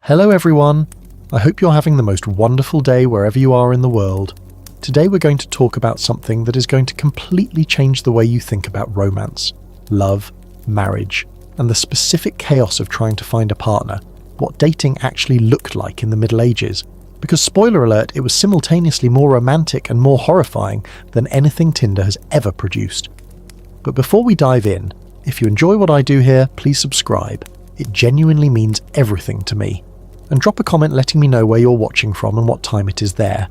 Hello everyone! I hope you're having the most wonderful day wherever you are in the world. Today we're going to talk about something that is going to completely change the way you think about romance, love, marriage, and the specific chaos of trying to find a partner, what dating actually looked like in the Middle Ages. Because spoiler alert, it was simultaneously more romantic and more horrifying than anything Tinder has ever produced. But before we dive in, if you enjoy what I do here, please subscribe. It genuinely means everything to me. And drop a comment letting me know where you're watching from and what time it is there.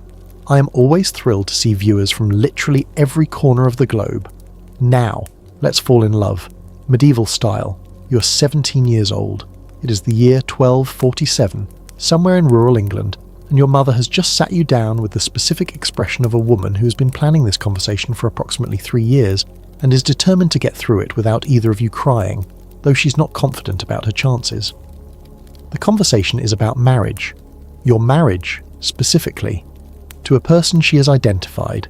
I am always thrilled to see viewers from literally every corner of the globe. Now, let's fall in love. Medieval style. You're 17 years old. It is the year 1247, somewhere in rural England, and your mother has just sat you down with the specific expression of a woman who has been planning this conversation for approximately 3 years and is determined to get through it without either of you crying, though she's not confident about her chances. The conversation is about marriage. Your marriage, specifically, to a person she has identified,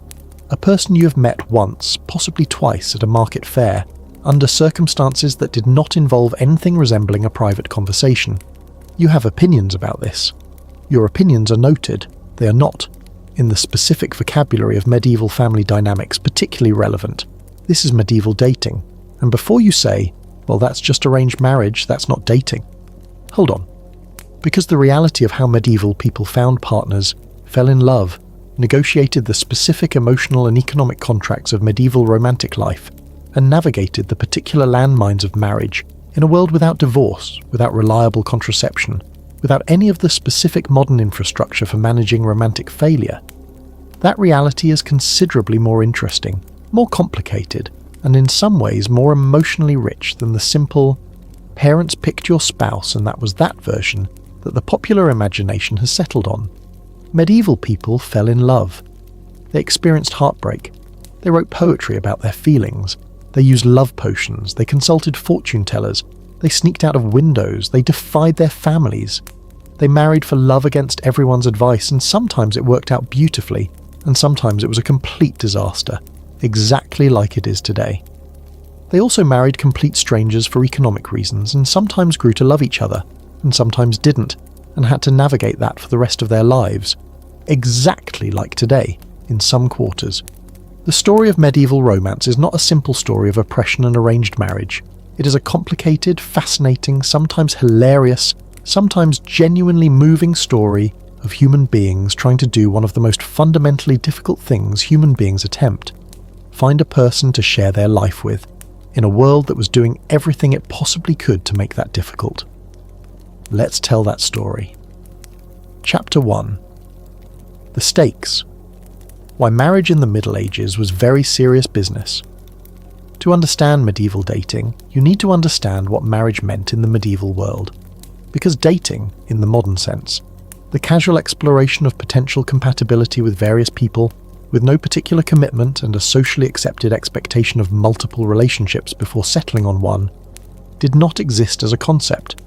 a person you have met once, possibly twice at a market fair, under circumstances that did not involve anything resembling a private conversation. You have opinions about this. Your opinions are noted. They are not, in the specific vocabulary of medieval family dynamics, particularly relevant. This is medieval dating. And before you say, well, that's just arranged marriage, that's not dating. Hold on. Because the reality of how medieval people found partners, fell in love, negotiated the specific emotional and economic contracts of medieval romantic life, and navigated the particular landmines of marriage in a world without divorce, without reliable contraception, without any of the specific modern infrastructure for managing romantic failure. That reality is considerably more interesting, more complicated, and in some ways more emotionally rich than the simple parents picked your spouse and that was that version that the popular imagination has settled on. Medieval people fell in love. They experienced heartbreak. They wrote poetry about their feelings. They used love potions. They consulted fortune tellers. They sneaked out of windows. They defied their families. They married for love against everyone's advice, and sometimes it worked out beautifully, and sometimes it was a complete disaster, exactly like it is today. They also married complete strangers for economic reasons, and sometimes grew to love each other, and sometimes didn't, and had to navigate that for the rest of their lives. Exactly like today, in some quarters. The story of medieval romance is not a simple story of oppression and arranged marriage. It is a complicated, fascinating, sometimes hilarious, sometimes genuinely moving story of human beings trying to do one of the most fundamentally difficult things human beings attempt: find a person to share their life with, in a world that was doing everything it possibly could to make that difficult. Let's tell that story. Chapter 1. The stakes. Why marriage in the Middle Ages was very serious business. To understand medieval dating, you need to understand what marriage meant in the medieval world. Because dating, in the modern sense, the casual exploration of potential compatibility with various people, with no particular commitment and a socially accepted expectation of multiple relationships before settling on one, did not exist as a concept.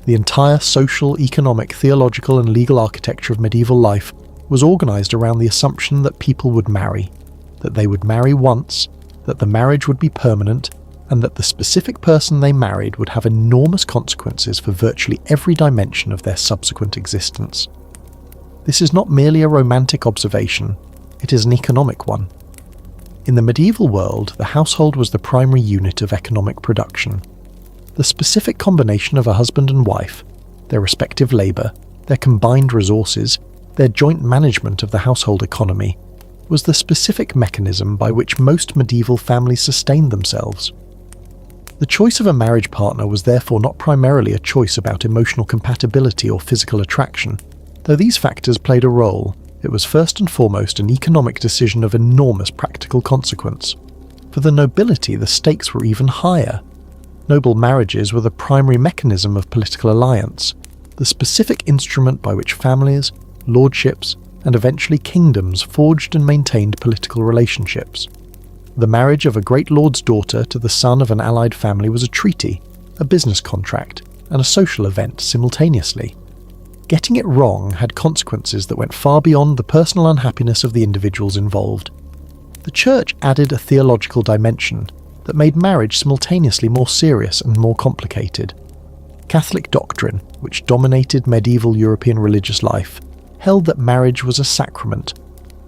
The entire social, economic, theological and legal architecture of medieval life was organised around the assumption that people would marry, that they would marry once, that the marriage would be permanent, and that the specific person they married would have enormous consequences for virtually every dimension of their subsequent existence. This is not merely a romantic observation, it is an economic one. In the medieval world, the household was the primary unit of economic production. The specific combination of a husband and wife, their respective labour, their combined resources, their joint management of the household economy, was the specific mechanism by which most medieval families sustained themselves. The choice of a marriage partner was therefore not primarily a choice about emotional compatibility or physical attraction. Though these factors played a role, it was first and foremost an economic decision of enormous practical consequence. For the nobility, the stakes were even higher. Noble marriages were the primary mechanism of political alliance, the specific instrument by which families, lordships, and eventually kingdoms forged and maintained political relationships. The marriage of a great lord's daughter to the son of an allied family was a treaty, a business contract, and a social event simultaneously. Getting it wrong had consequences that went far beyond the personal unhappiness of the individuals involved. The Church added a theological dimension that made marriage simultaneously more serious and more complicated. Catholic doctrine, which dominated medieval European religious life, held that marriage was a sacrament,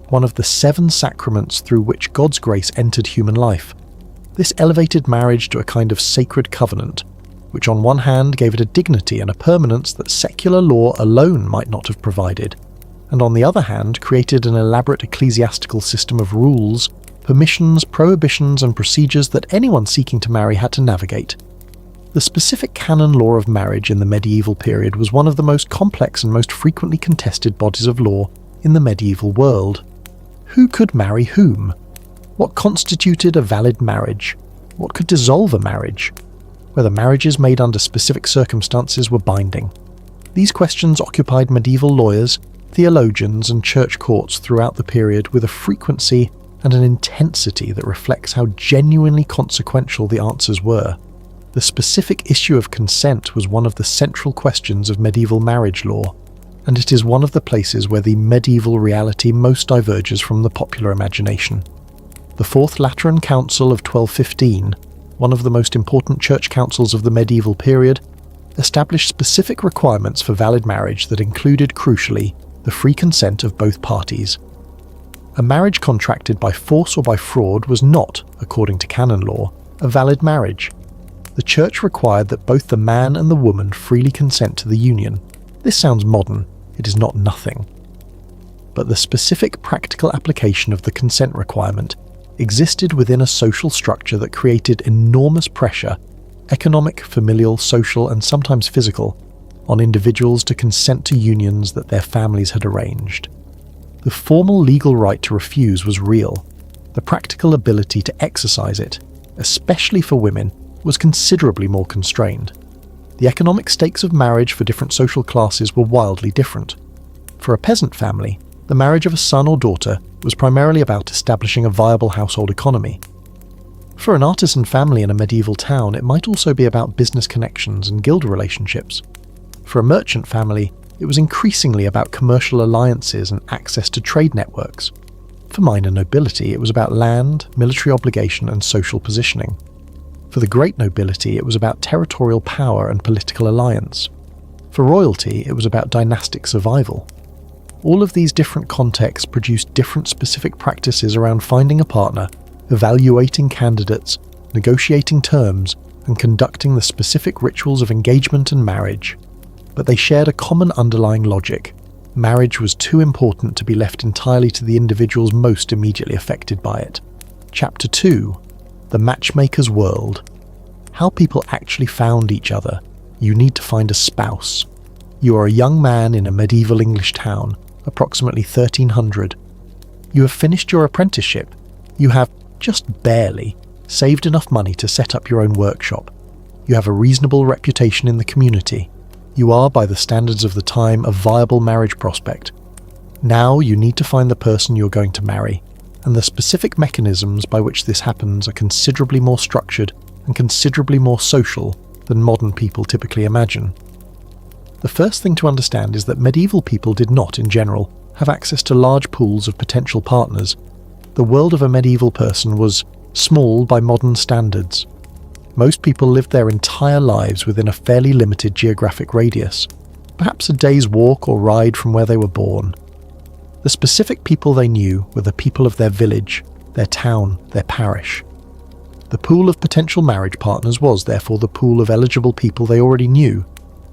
one of the 7 sacraments through which God's grace entered human life. This elevated marriage to a kind of sacred covenant, which on one hand gave it a dignity and a permanence that secular law alone might not have provided, and on the other hand created an elaborate ecclesiastical system of rules, permissions, prohibitions and procedures that anyone seeking to marry had to navigate. The specific canon law of marriage in the medieval period was one of the most complex and most frequently contested bodies of law in the medieval world. Who could marry whom? What constituted a valid marriage? What could dissolve a marriage? Whether marriages made under specific circumstances were binding. These questions occupied medieval lawyers, theologians and church courts throughout the period with a frequency and an intensity that reflects how genuinely consequential the answers were. The specific issue of consent was one of the central questions of medieval marriage law, and it is one of the places where the medieval reality most diverges from the popular imagination. The Fourth Lateran Council of 1215, one of the most important church councils of the medieval period, established specific requirements for valid marriage that included, crucially, the free consent of both parties. A marriage contracted by force or by fraud was not, according to canon law, a valid marriage. The church required that both the man and the woman freely consent to the union. This sounds modern, it is not nothing. But the specific practical application of the consent requirement existed within a social structure that created enormous pressure, economic, familial, social, and sometimes physical, on individuals to consent to unions that their families had arranged. The formal legal right to refuse was real. The practical ability to exercise it, especially for women, was considerably more constrained. The economic stakes of marriage for different social classes were wildly different. For a peasant family, the marriage of a son or daughter was primarily about establishing a viable household economy. For an artisan family in a medieval town, it might also be about business connections and guild relationships. For a merchant family, it was increasingly about commercial alliances and access to trade networks. For minor nobility, it was about land, military obligation, and social positioning. For the great nobility, it was about territorial power and political alliance. For royalty, it was about dynastic survival. All of these different contexts produced different specific practices around finding a partner, evaluating candidates, negotiating terms, and conducting the specific rituals of engagement and marriage. But they shared a common underlying logic. Marriage was too important to be left entirely to the individuals most immediately affected by it. Chapter 2. The Matchmaker's World. How people actually found each other. You need to find a spouse. You are a young man in a medieval English town, approximately 1300. You have finished your apprenticeship. You have, just barely, saved enough money to set up your own workshop. You have a reasonable reputation in the community. You are, by the standards of the time, a viable marriage prospect. Now you need to find the person you're going to marry, and the specific mechanisms by which this happens are considerably more structured and considerably more social than modern people typically imagine. The first thing to understand is that medieval people did not, in general, have access to large pools of potential partners. The world of a medieval person was small by modern standards. Most people lived their entire lives within a fairly limited geographic radius, perhaps a day's walk or ride from where they were born. The specific people they knew were the people of their village, their town, their parish. The pool of potential marriage partners was therefore the pool of eligible people they already knew,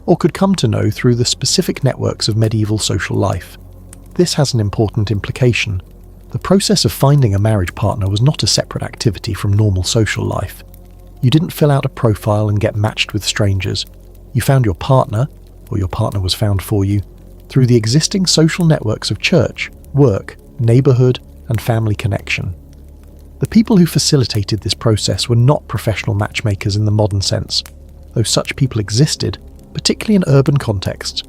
or could come to know through the specific networks of medieval social life. This has an important implication. The process of finding a marriage partner was not a separate activity from normal social life. You didn't fill out a profile and get matched with strangers. You found your partner, or your partner was found for you, through the existing social networks of church, work, neighbourhood, and family connection. The people who facilitated this process were not professional matchmakers in the modern sense, though such people existed, particularly in urban contexts.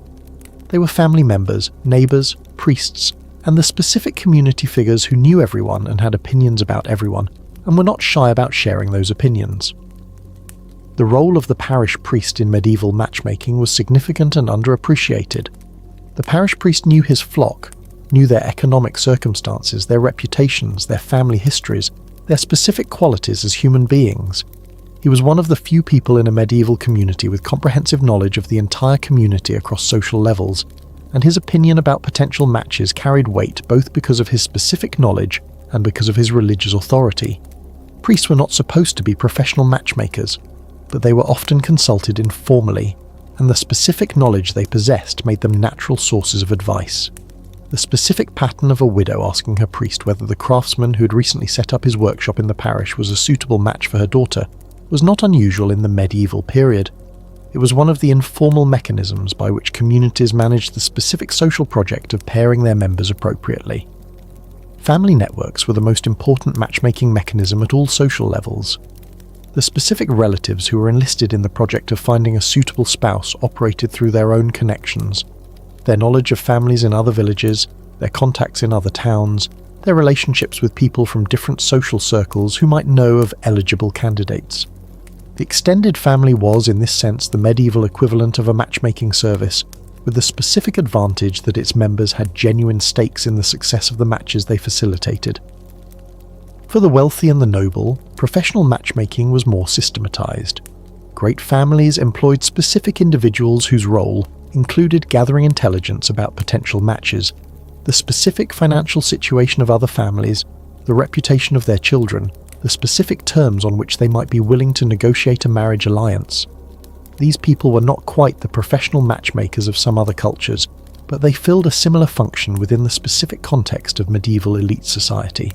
They were family members, neighbours, priests, and the specific community figures who knew everyone and had opinions about everyone, and were not shy about sharing those opinions. The role of the parish priest in medieval matchmaking was significant and underappreciated. The parish priest knew his flock, knew their economic circumstances, their reputations, their family histories, their specific qualities as human beings. He was one of the few people in a medieval community with comprehensive knowledge of the entire community across social levels, and his opinion about potential matches carried weight both because of his specific knowledge and because of his religious authority. Priests were not supposed to be professional matchmakers, but they were often consulted informally, and the specific knowledge they possessed made them natural sources of advice. The specific pattern of a widow asking her priest whether the craftsman who had recently set up his workshop in the parish was a suitable match for her daughter was not unusual in the medieval period. It was one of the informal mechanisms by which communities managed the specific social project of pairing their members appropriately. Family networks were the most important matchmaking mechanism at all social levels. The specific relatives who were enlisted in the project of finding a suitable spouse operated through their own connections. Their knowledge of families in other villages, their contacts in other towns, their relationships with people from different social circles who might know of eligible candidates. The extended family was, in this sense, the medieval equivalent of a matchmaking service, with the specific advantage that its members had genuine stakes in the success of the matches they facilitated. For the wealthy and the noble, professional matchmaking was more systematized. Great families employed specific individuals whose role included gathering intelligence about potential matches, the specific financial situation of other families, the reputation of their children, the specific terms on which they might be willing to negotiate a marriage alliance. These people were not quite the professional matchmakers of some other cultures, but they filled a similar function within the specific context of medieval elite society.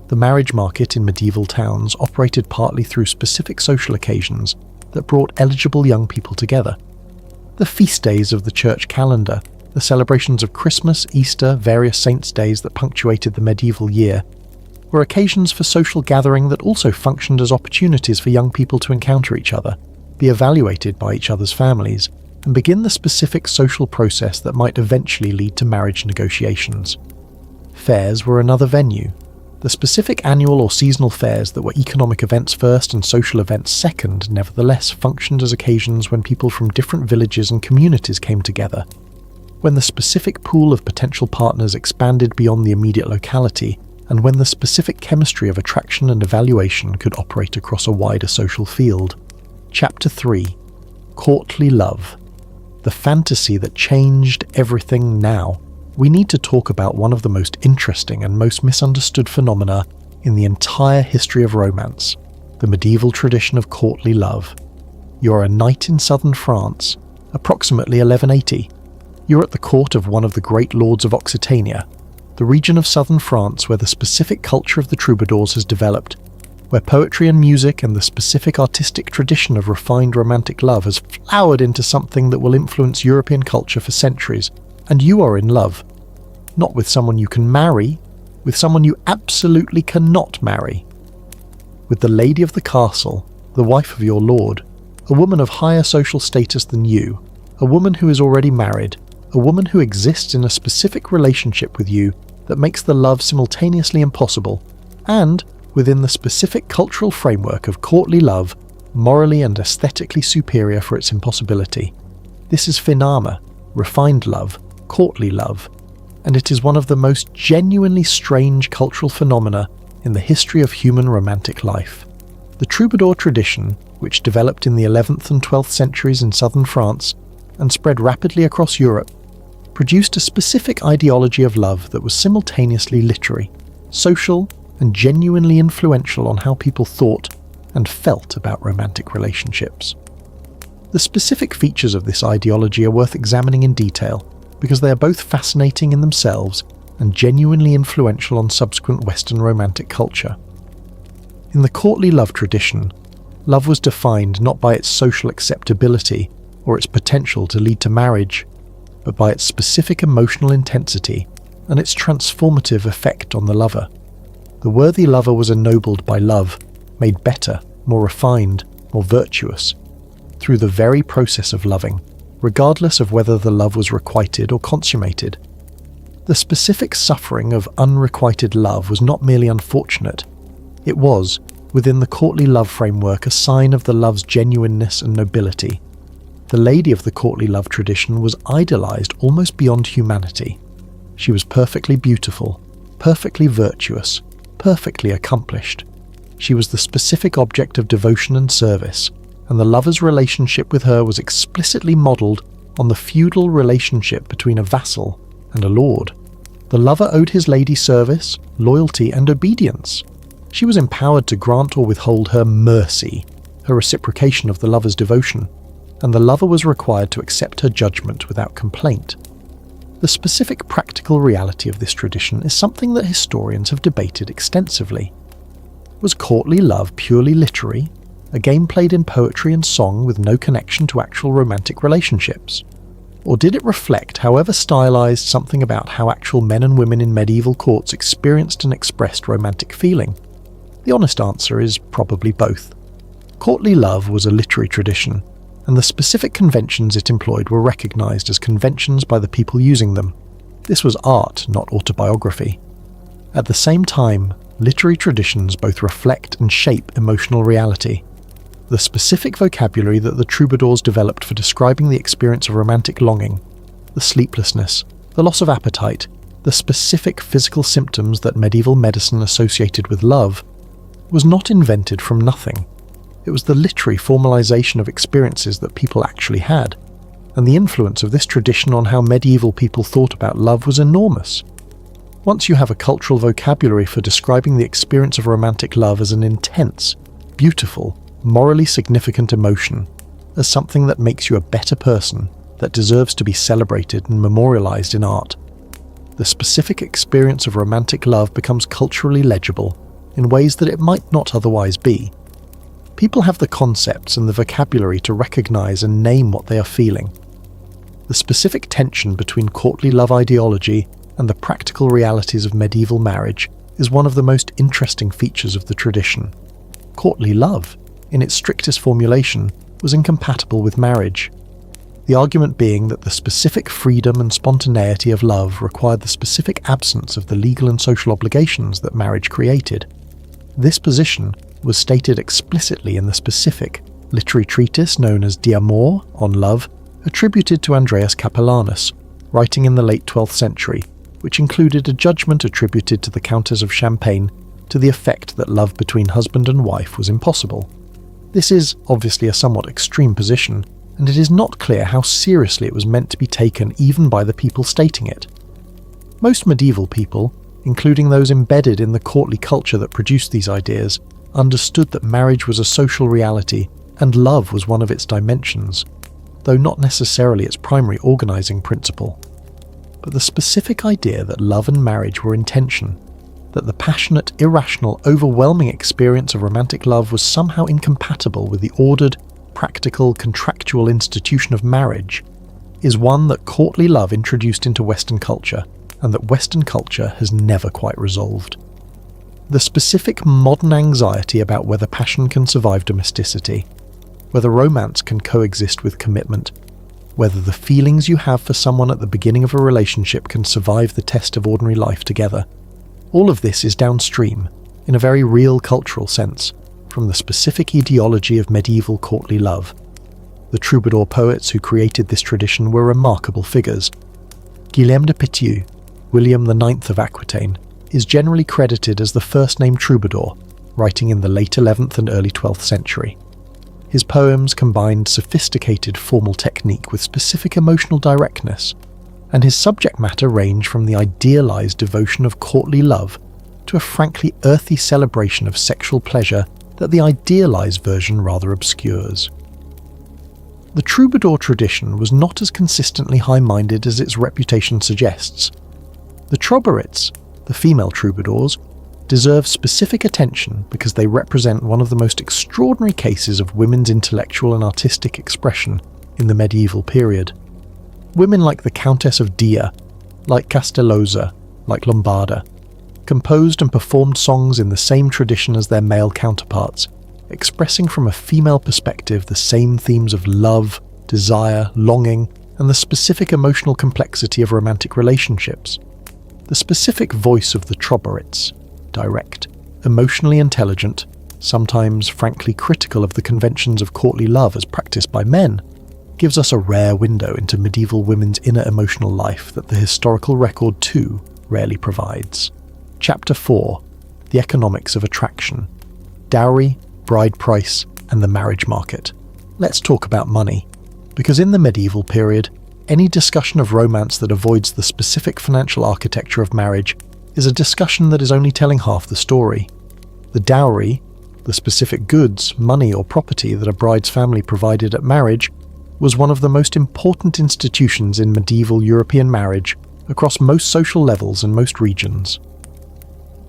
The marriage market in medieval towns operated partly through specific social occasions that brought eligible young people together. The feast days of the church calendar, the celebrations of Christmas, Easter, various saints' days that punctuated the medieval year, were occasions for social gathering that also functioned as opportunities for young people to encounter each other, be evaluated by each other's families, and begin the specific social process that might eventually lead to marriage negotiations. Fairs were another venue. The specific annual or seasonal fairs that were economic events first and social events second nevertheless functioned as occasions when people from different villages and communities came together. When the specific pool of potential partners expanded beyond the immediate locality, and when the specific chemistry of attraction and evaluation could operate across a wider social field. Chapter 3. Courtly Love. The fantasy that changed everything now. We need to talk about one of the most interesting and most misunderstood phenomena in the entire history of romance, the medieval tradition of courtly love. You're a knight in southern France, approximately 1180. You're at the court of one of the great lords of Occitania, the region of southern France where the specific culture of the troubadours has developed, where poetry and music and the specific artistic tradition of refined romantic love has flowered into something that will influence European culture for centuries, and you are in love. Not with someone you can marry, with someone you absolutely cannot marry. With the lady of the castle, the wife of your lord, a woman of higher social status than you, a woman who is already married, a woman who exists in a specific relationship with you that makes the love simultaneously impossible, and, within the specific cultural framework of courtly love, morally and aesthetically superior for its impossibility. This is finama, refined love, courtly love, and it is one of the most genuinely strange cultural phenomena in the history of human romantic life. The troubadour tradition, which developed in the 11th and 12th centuries in southern France and spread rapidly across Europe, produced a specific ideology of love that was simultaneously literary, social, and genuinely influential on how people thought and felt about romantic relationships. The specific features of this ideology are worth examining in detail because they are both fascinating in themselves and genuinely influential on subsequent Western romantic culture. In the courtly love tradition, love was defined not by its social acceptability or its potential to lead to marriage, but by its specific emotional intensity and its transformative effect on the lover. The worthy lover was ennobled by love, made better, more refined, more virtuous, through the very process of loving, regardless of whether the love was requited or consummated. The specific suffering of unrequited love was not merely unfortunate, it was, within the courtly love framework, a sign of the love's genuineness and nobility. The lady of the courtly love tradition was idolized almost beyond humanity. She was perfectly beautiful, perfectly virtuous, perfectly accomplished. She was the specific object of devotion and service, and the lover's relationship with her was explicitly modelled on the feudal relationship between a vassal and a lord. The lover owed his lady service, loyalty, and obedience. She was empowered to grant or withhold her mercy, her reciprocation of the lover's devotion, and the lover was required to accept her judgment without complaint. The specific practical reality of this tradition is something that historians have debated extensively. Was courtly love purely literary, a game played in poetry and song with no connection to actual romantic relationships? Or did it reflect, however stylized, something about how actual men and women in medieval courts experienced and expressed romantic feeling? The honest answer is probably both. Courtly love was a literary tradition, and the specific conventions it employed were recognized as conventions by the people using them. This was art, not autobiography. At the same time, literary traditions both reflect and shape emotional reality. The specific vocabulary that the troubadours developed for describing the experience of romantic longing, the sleeplessness, the loss of appetite, the specific physical symptoms that medieval medicine associated with love, was not invented from nothing. It was the literary formalization of experiences that people actually had, and the influence of this tradition on how medieval people thought about love was enormous. Once you have a cultural vocabulary for describing the experience of romantic love as an intense, beautiful, morally significant emotion, as something that makes you a better person, that deserves to be celebrated and memorialized in art, the specific experience of romantic love becomes culturally legible in ways that it might not otherwise be. People have the concepts and the vocabulary to recognize and name what they are feeling. The specific tension between courtly love ideology and the practical realities of medieval marriage is one of the most interesting features of the tradition. Courtly love, in its strictest formulation, was incompatible with marriage. The argument being that the specific freedom and spontaneity of love required the specific absence of the legal and social obligations that marriage created. This position was stated explicitly in the specific literary treatise known as De Amor, on love, attributed to Andreas Capellanus, writing in the late 12th century, which included a judgment attributed to the Countess of Champagne to the effect that love between husband and wife was impossible. This is obviously a somewhat extreme position, and it is not clear how seriously it was meant to be taken even by the people stating it. Most medieval people, including those embedded in the courtly culture that produced these ideas, understood that marriage was a social reality and love was one of its dimensions, though not necessarily its primary organizing principle. But the specific idea that love and marriage were in tension, that the passionate, irrational, overwhelming experience of romantic love was somehow incompatible with the ordered, practical, contractual institution of marriage, is one that courtly love introduced into Western culture, and that Western culture has never quite resolved. The specific modern anxiety about whether passion can survive domesticity, whether romance can coexist with commitment, whether the feelings you have for someone at the beginning of a relationship can survive the test of ordinary life together, all of this is downstream, in a very real cultural sense, from the specific ideology of medieval courtly love. The troubadour poets who created this tradition were remarkable figures. Guillaume de Pétieux, William IX of Aquitaine, is generally credited as the first-name troubadour, writing in the late 11th and early 12th century. His poems combined sophisticated formal technique with specific emotional directness, and his subject matter ranged from the idealized devotion of courtly love to a frankly earthy celebration of sexual pleasure that the idealized version rather obscures. The troubadour tradition was not as consistently high-minded as its reputation suggests. The troubadours, the female troubadours, deserve specific attention because they represent one of the most extraordinary cases of women's intellectual and artistic expression in the medieval period. Women like the Countess of Dia, like Castellosa, like Lombarda, composed and performed songs in the same tradition as their male counterparts, expressing from a female perspective the same themes of love, desire, longing, and the specific emotional complexity of romantic relationships. The specific voice of the troubadours, direct, emotionally intelligent, sometimes frankly critical of the conventions of courtly love as practiced by men, gives us a rare window into medieval women's inner emotional life that the historical record too rarely provides. Chapter 4. The Economics of Attraction. dowry, bride price, and the marriage market. Let's talk about money, because in the medieval period, any discussion of romance that avoids the specific financial architecture of marriage is a discussion that is only telling half the story. The dowry, the specific goods, money or property that a bride's family provided at marriage, was one of the most important institutions in medieval European marriage across most social levels and most regions.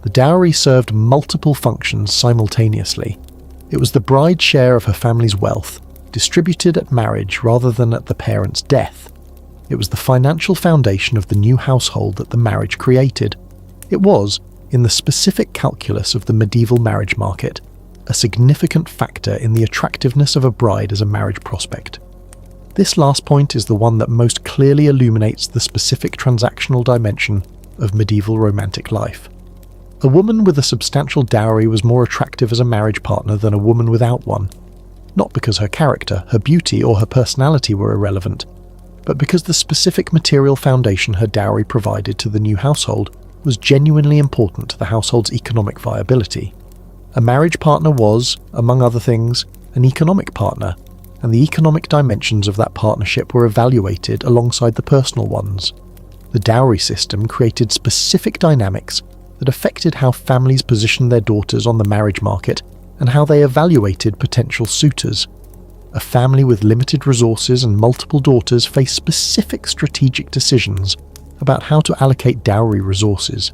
The dowry served multiple functions simultaneously. It was the bride's share of her family's wealth, distributed at marriage rather than at the parent's death. It was the financial foundation of the new household that the marriage created. It was, in the specific calculus of the medieval marriage market, a significant factor in the attractiveness of a bride as a marriage prospect. This last point is the one that most clearly illuminates the specific transactional dimension of medieval romantic life. A woman with a substantial dowry was more attractive as a marriage partner than a woman without one, not because her character, her beauty, or her personality were irrelevant, but because the specific material foundation her dowry provided to the new household was genuinely important to the household's economic viability. A marriage partner was, among other things, an economic partner, and the economic dimensions of that partnership were evaluated alongside the personal ones. The dowry system created specific dynamics that affected how families positioned their daughters on the marriage market and how they evaluated potential suitors. A family with limited resources and multiple daughters faced specific strategic decisions about how to allocate dowry resources.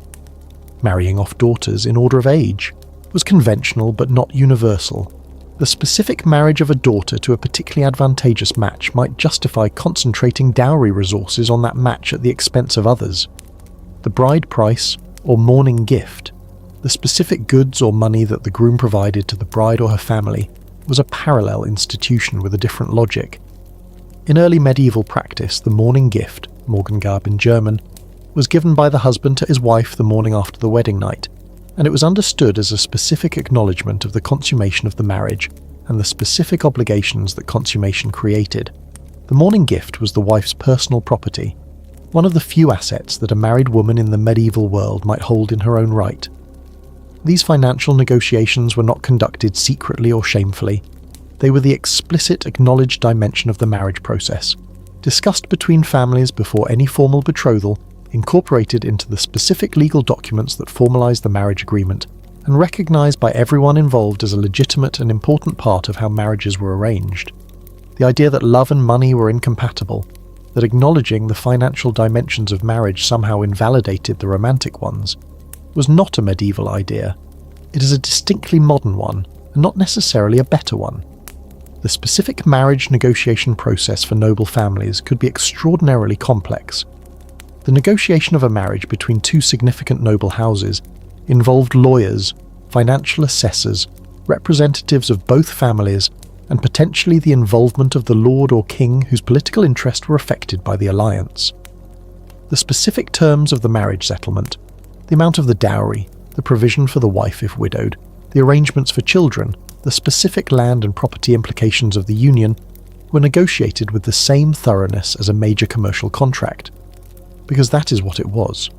Marrying off daughters in order of age was conventional but not universal. The specific marriage of a daughter to a particularly advantageous match might justify concentrating dowry resources on that match at the expense of others. The bride price, or mourning gift, the specific goods or money that the groom provided to the bride or her family, was a parallel institution with a different logic. In early medieval practice, the mourning gift, Morgengabe in German, was given by the husband to his wife the morning after the wedding night, and it was understood as a specific acknowledgement of the consummation of the marriage and the specific obligations that consummation created. The mourning gift was the wife's personal property, one of the few assets that a married woman in the medieval world might hold in her own right. These financial negotiations were not conducted secretly or shamefully. They were the explicit, acknowledged dimension of the marriage process, discussed between families before any formal betrothal, incorporated into the specific legal documents that formalized the marriage agreement, and recognized by everyone involved as a legitimate and important part of how marriages were arranged. The idea that love and money were incompatible, that acknowledging the financial dimensions of marriage somehow invalidated the romantic ones, was not a medieval idea. It is a distinctly modern one, and not necessarily a better one. The specific marriage negotiation process for noble families could be extraordinarily complex. The negotiation of a marriage between two significant noble houses involved lawyers, financial assessors, representatives of both families, and potentially the involvement of the lord or king whose political interests were affected by the alliance. The specific terms of the marriage settlement, the amount of the dowry, the provision for the wife if widowed, the arrangements for children, the specific land and property implications of the union, were negotiated with the same thoroughness as a major commercial contract. Because that is what it was.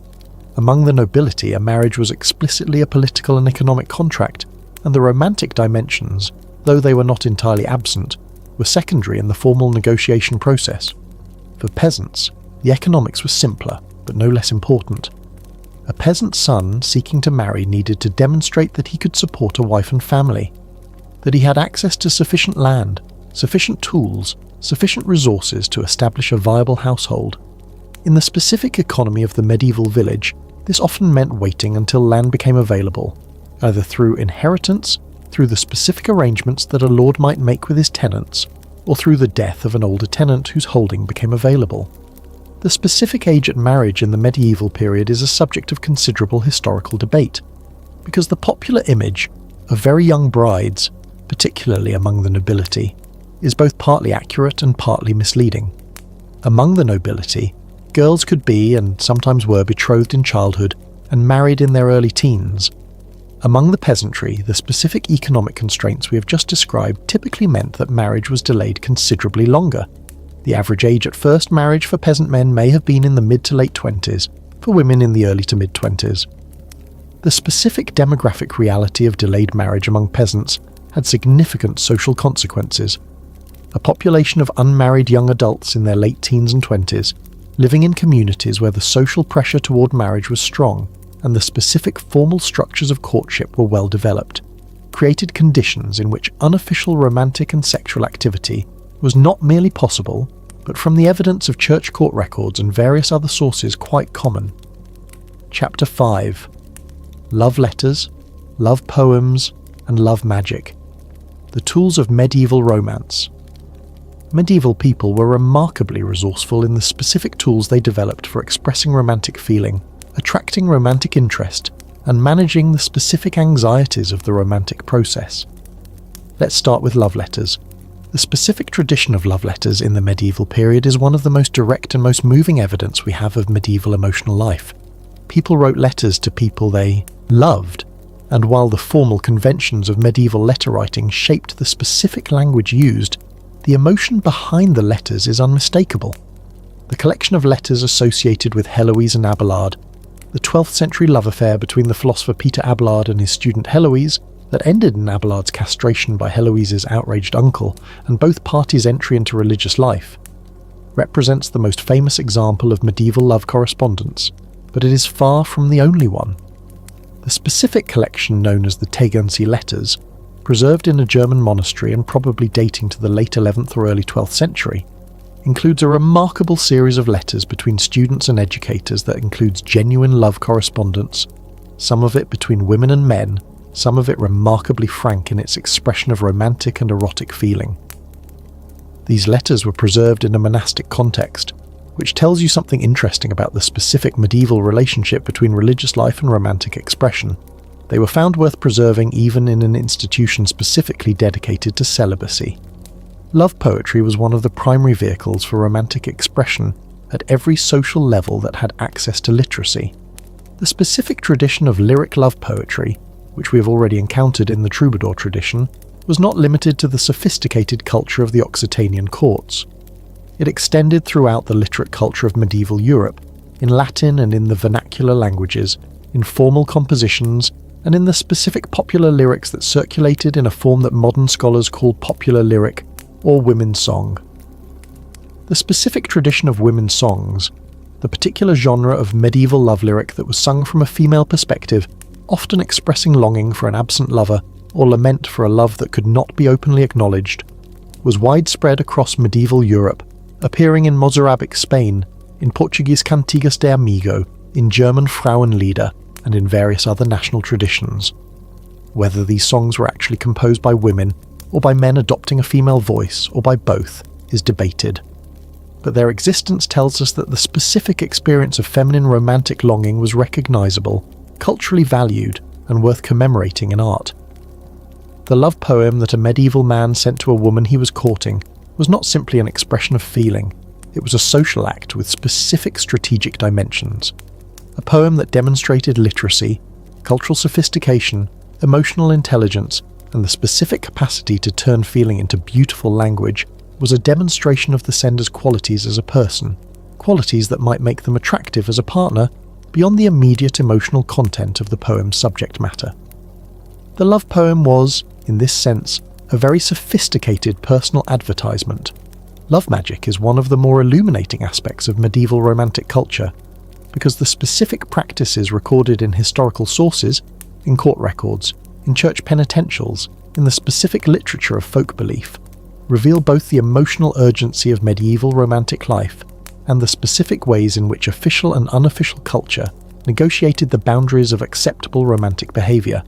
Among the nobility, a marriage was explicitly a political and economic contract, and the romantic dimensions, though they were not entirely absent, were secondary in the formal negotiation process. For peasants, the economics was simpler, but no less important. A peasant son seeking to marry needed to demonstrate that he could support a wife and family, that he had access to sufficient land, sufficient tools, sufficient resources to establish a viable household. In the specific economy of the medieval village, this often meant waiting until land became available, either through inheritance, through the specific arrangements that a lord might make with his tenants, or through the death of an older tenant whose holding became available. The specific age at marriage in the medieval period is a subject of considerable historical debate, because the popular image of very young brides, particularly among the nobility, is both partly accurate and partly misleading. Among the nobility, girls could be, and sometimes were, betrothed in childhood and married in their early teens. Among the peasantry, the specific economic constraints we have just described typically meant that marriage was delayed considerably longer. The average age at first marriage for peasant men may have been in the mid to late 20s, for women in the early to mid 20s. The specific demographic reality of delayed marriage among peasants had significant social consequences. A population of unmarried young adults in their late teens and 20s, living in communities where the social pressure toward marriage was strong and the specific formal structures of courtship were well developed, created conditions in which unofficial romantic and sexual activity was not merely possible, but from the evidence of church court records and various other sources quite common. Chapter 5. Love letters, love poems, and love magic. The tools of medieval romance. Medieval people were remarkably resourceful in the specific tools they developed for expressing romantic feeling, attracting romantic interest, and managing the specific anxieties of the romantic process. Let's start with love letters. The specific tradition of love letters in the medieval period is one of the most direct and most moving evidence we have of medieval emotional life. People wrote letters to people they loved, and while the formal conventions of medieval letter writing shaped the specific language used, the emotion behind the letters is unmistakable. The collection of letters associated with Heloise and Abelard, the 12th century love affair between the philosopher Peter Abelard and his student Heloise, that ended in Abelard's castration by Heloise's outraged uncle and both parties' entry into religious life, represents the most famous example of medieval love correspondence, but it is far from the only one. The specific collection known as the Tegernsee letters, preserved in a German monastery and probably dating to the late 11th or early 12th century, includes a remarkable series of letters between students and educators that includes genuine love correspondence, some of it between women and men, some of it remarkably frank in its expression of romantic and erotic feeling. These letters were preserved in a monastic context, which tells you something interesting about the specific medieval relationship between religious life and romantic expression. They were found worth preserving even in an institution specifically dedicated to celibacy. Love poetry was one of the primary vehicles for romantic expression at every social level that had access to literacy. The specific tradition of lyric love poetry, which we have already encountered in the troubadour tradition, was not limited to the sophisticated culture of the Occitanian courts. It extended throughout the literate culture of medieval Europe, in Latin and in the vernacular languages, in formal compositions, and in the specific popular lyrics that circulated in a form that modern scholars call popular lyric or women's song. The specific tradition of women's songs, the particular genre of medieval love lyric that was sung from a female perspective, often expressing longing for an absent lover or lament for a love that could not be openly acknowledged, was widespread across medieval Europe, appearing in Mozarabic Spain, in Portuguese Cantigas de Amigo, in German Frauenlieder, and in various other national traditions. Whether these songs were actually composed by women, or by men adopting a female voice, or by both, is debated. But their existence tells us that the specific experience of feminine romantic longing was recognizable, culturally valued, and worth commemorating in art. The love poem that a medieval man sent to a woman he was courting was not simply an expression of feeling, it was a social act with specific strategic dimensions. A poem that demonstrated literacy, cultural sophistication, emotional intelligence, and the specific capacity to turn feeling into beautiful language was a demonstration of the sender's qualities as a person, qualities that might make them attractive as a partner beyond the immediate emotional content of the poem's subject matter. The love poem was, in this sense, a very sophisticated personal advertisement. Love magic is one of the more illuminating aspects of medieval romantic culture, because the specific practices recorded in historical sources, in court records, in church penitentials, in the specific literature of folk belief, reveal both the emotional urgency of medieval romantic life and the specific ways in which official and unofficial culture negotiated the boundaries of acceptable romantic behaviour.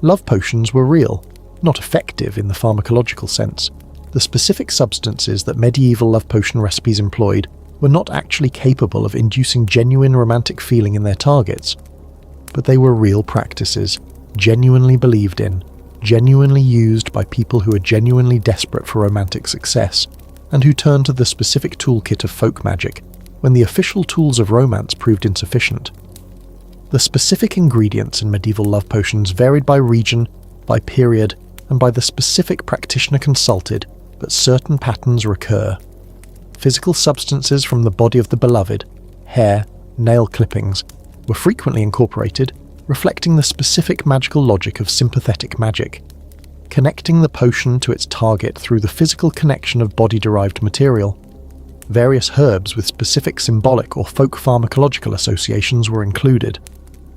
Love potions were real, not effective in the pharmacological sense. The specific substances that medieval love potion recipes employed were not actually capable of inducing genuine romantic feeling in their targets, but they were real practices, genuinely believed in, genuinely used by people who are genuinely desperate for romantic success, and who turned to the specific toolkit of folk magic when the official tools of romance proved insufficient. The specific ingredients in medieval love potions varied by region, by period, and by the specific practitioner consulted, but certain patterns recur. Physical substances from the body of the beloved, hair, nail clippings, were frequently incorporated, reflecting the specific magical logic of sympathetic magic, connecting the potion to its target through the physical connection of body-derived material. Various herbs with specific symbolic or folk pharmacological associations were included.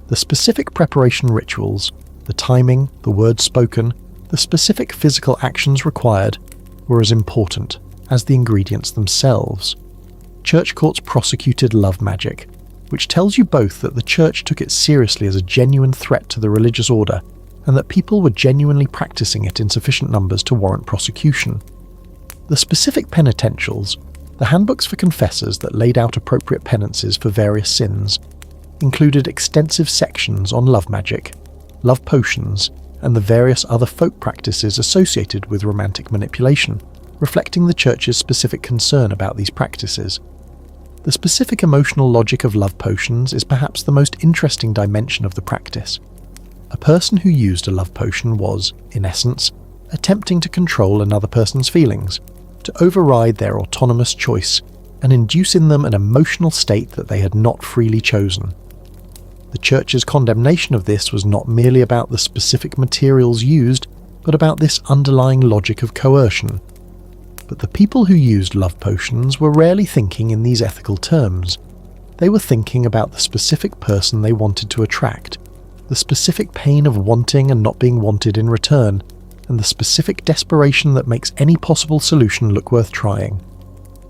The specific preparation rituals, the timing, the words spoken, the specific physical actions required were as important as the ingredients themselves. Church courts prosecuted love magic, which tells you both that the church took it seriously as a genuine threat to the religious order and that people were genuinely practicing it in sufficient numbers to warrant prosecution. The specific penitentials, the handbooks for confessors that laid out appropriate penances for various sins, included extensive sections on love magic, love potions, and the various other folk practices associated with romantic manipulation, reflecting the church's specific concern about these practices. The specific emotional logic of love potions is perhaps the most interesting dimension of the practice. A person who used a love potion was, in essence, attempting to control another person's feelings, to override their autonomous choice and induce in them an emotional state that they had not freely chosen. The Church's condemnation of this was not merely about the specific materials used, but about this underlying logic of coercion. But the people who used love potions were rarely thinking in these ethical terms. They were thinking about the specific person they wanted to attract, the specific pain of wanting and not being wanted in return, and the specific desperation that makes any possible solution look worth trying.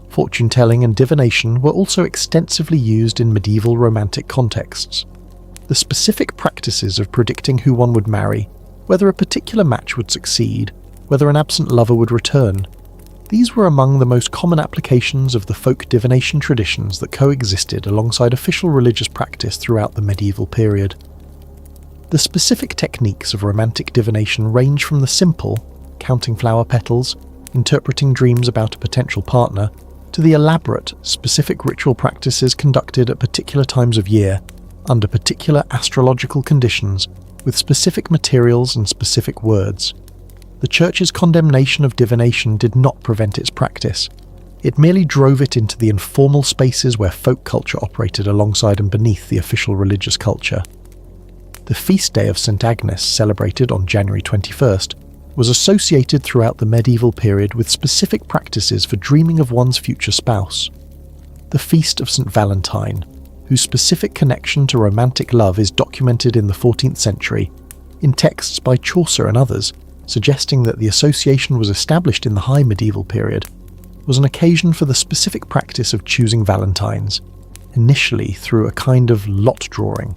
Fortune-telling and divination were also extensively used in medieval romantic contexts. The specific practices of predicting who one would marry, whether a particular match would succeed, whether an absent lover would return, these were among the most common applications of the folk divination traditions that coexisted alongside official religious practice throughout the medieval period. The specific techniques of romantic divination range from the simple, counting flower petals, interpreting dreams about a potential partner, to the elaborate, specific ritual practices conducted at particular times of year, under particular astrological conditions, with specific materials and specific words. The Church's condemnation of divination did not prevent its practice. It merely drove it into the informal spaces where folk culture operated alongside and beneath the official religious culture. The feast day of St. Agnes, celebrated on January 21st, was associated throughout the medieval period with specific practices for dreaming of one's future spouse. The feast of St. Valentine, whose specific connection to romantic love is documented in the 14th century, in texts by Chaucer and others, suggesting that the association was established in the high medieval period, was an occasion for the specific practice of choosing valentines, initially through a kind of lot drawing.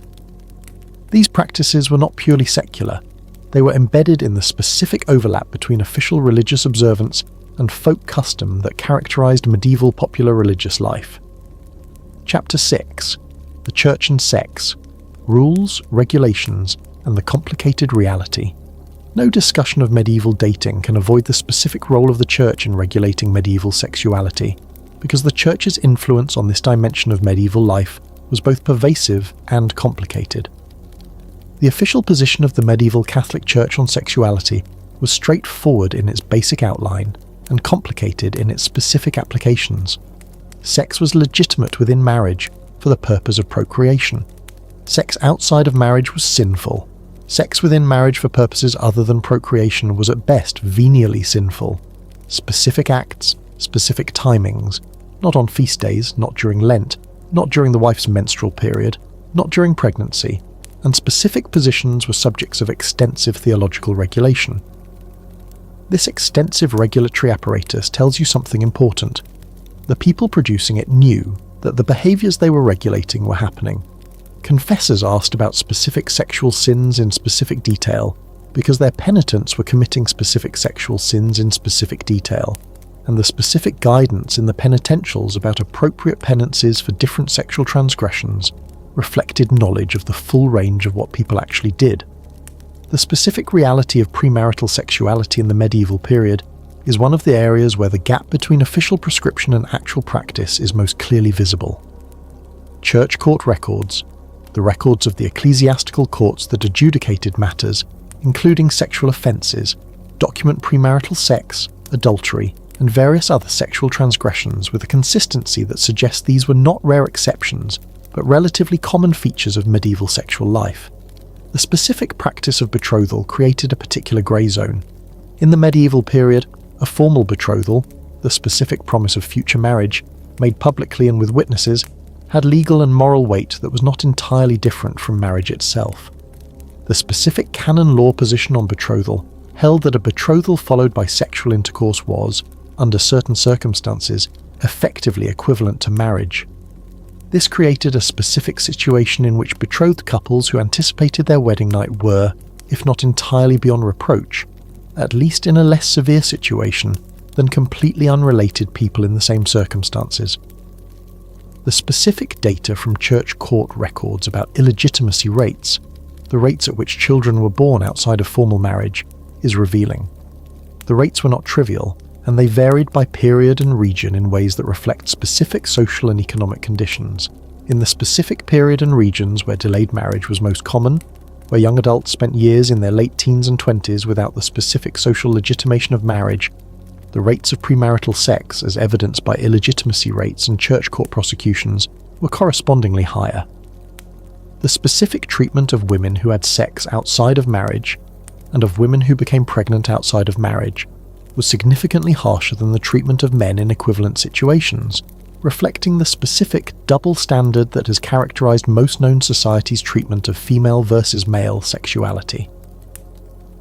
These practices were not purely secular. They were embedded in the specific overlap between official religious observance and folk custom that characterized medieval popular religious life. Chapter 6. The Church and Sex. Rules, Regulations, and the Complicated Reality. No discussion of medieval dating can avoid the specific role of the Church in regulating medieval sexuality, because the Church's influence on this dimension of medieval life was both pervasive and complicated. The official position of the medieval Catholic Church on sexuality was straightforward in its basic outline and complicated in its specific applications. Sex was legitimate within marriage for the purpose of procreation. Sex outside of marriage was sinful. Sex within marriage for purposes other than procreation was at best venially sinful. Specific acts, specific timings, not on feast days, not during Lent, not during the wife's menstrual period, not during pregnancy, and specific positions were subjects of extensive theological regulation. This extensive regulatory apparatus tells you something important. The people producing it knew that the behaviours they were regulating were happening. Confessors asked about specific sexual sins in specific detail because their penitents were committing specific sexual sins in specific detail, and the specific guidance in the penitentials about appropriate penances for different sexual transgressions reflected knowledge of the full range of what people actually did. The specific reality of premarital sexuality in the medieval period is one of the areas where the gap between official prescription and actual practice is most clearly visible. Church court records, the records of the ecclesiastical courts that adjudicated matters, including sexual offences, document premarital sex, adultery, and various other sexual transgressions with a consistency that suggests these were not rare exceptions, but relatively common features of medieval sexual life. The specific practice of betrothal created a particular grey zone. In the medieval period, a formal betrothal, the specific promise of future marriage, made publicly and with witnesses, had legal and moral weight that was not entirely different from marriage itself. The specific canon law position on betrothal held that a betrothal followed by sexual intercourse was, under certain circumstances, effectively equivalent to marriage. This created a specific situation in which betrothed couples who anticipated their wedding night were, if not entirely beyond reproach, at least in a less severe situation than completely unrelated people in the same circumstances. The specific data from church court records about illegitimacy rates, the rates at which children were born outside of formal marriage, is revealing. The rates were not trivial, and they varied by period and region in ways that reflect specific social and economic conditions. In the specific period and regions where delayed marriage was most common, where young adults spent years in their late teens and 20s without the specific social legitimation of marriage, the rates of premarital sex, as evidenced by illegitimacy rates and church court prosecutions, were correspondingly higher. The specific treatment of women who had sex outside of marriage, and of women who became pregnant outside of marriage, was significantly harsher than the treatment of men in equivalent situations, reflecting the specific double standard that has characterized most known societies' treatment of female versus male sexuality.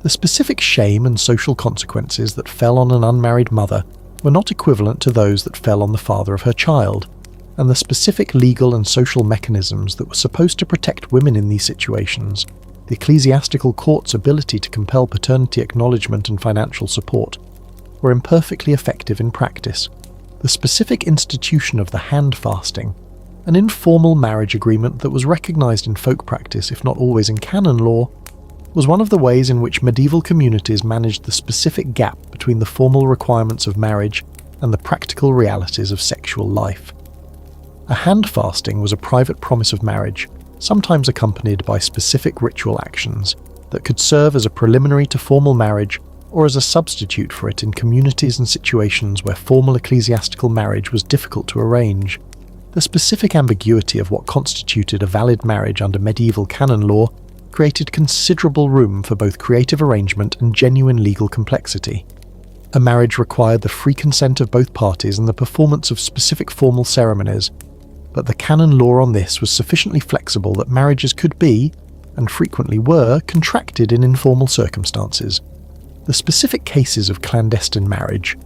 The specific shame and social consequences that fell on an unmarried mother were not equivalent to those that fell on the father of her child, and the specific legal and social mechanisms that were supposed to protect women in these situations, the ecclesiastical court's ability to compel paternity acknowledgement and financial support, were imperfectly effective in practice. The specific institution of the hand fasting, an informal marriage agreement that was recognized in folk practice if not always in canon law, was one of the ways in which medieval communities managed the specific gap between the formal requirements of marriage and the practical realities of sexual life. A hand fasting was a private promise of marriage, sometimes accompanied by specific ritual actions, that could serve as a preliminary to formal marriage or as a substitute for it in communities and situations where formal ecclesiastical marriage was difficult to arrange. The specific ambiguity of what constituted a valid marriage under medieval canon law created considerable room for both creative arrangement and genuine legal complexity. A marriage required the free consent of both parties and the performance of specific formal ceremonies, but the canon law on this was sufficiently flexible that marriages could be, and frequently were, contracted in informal circumstances. The specific cases of clandestine marriage,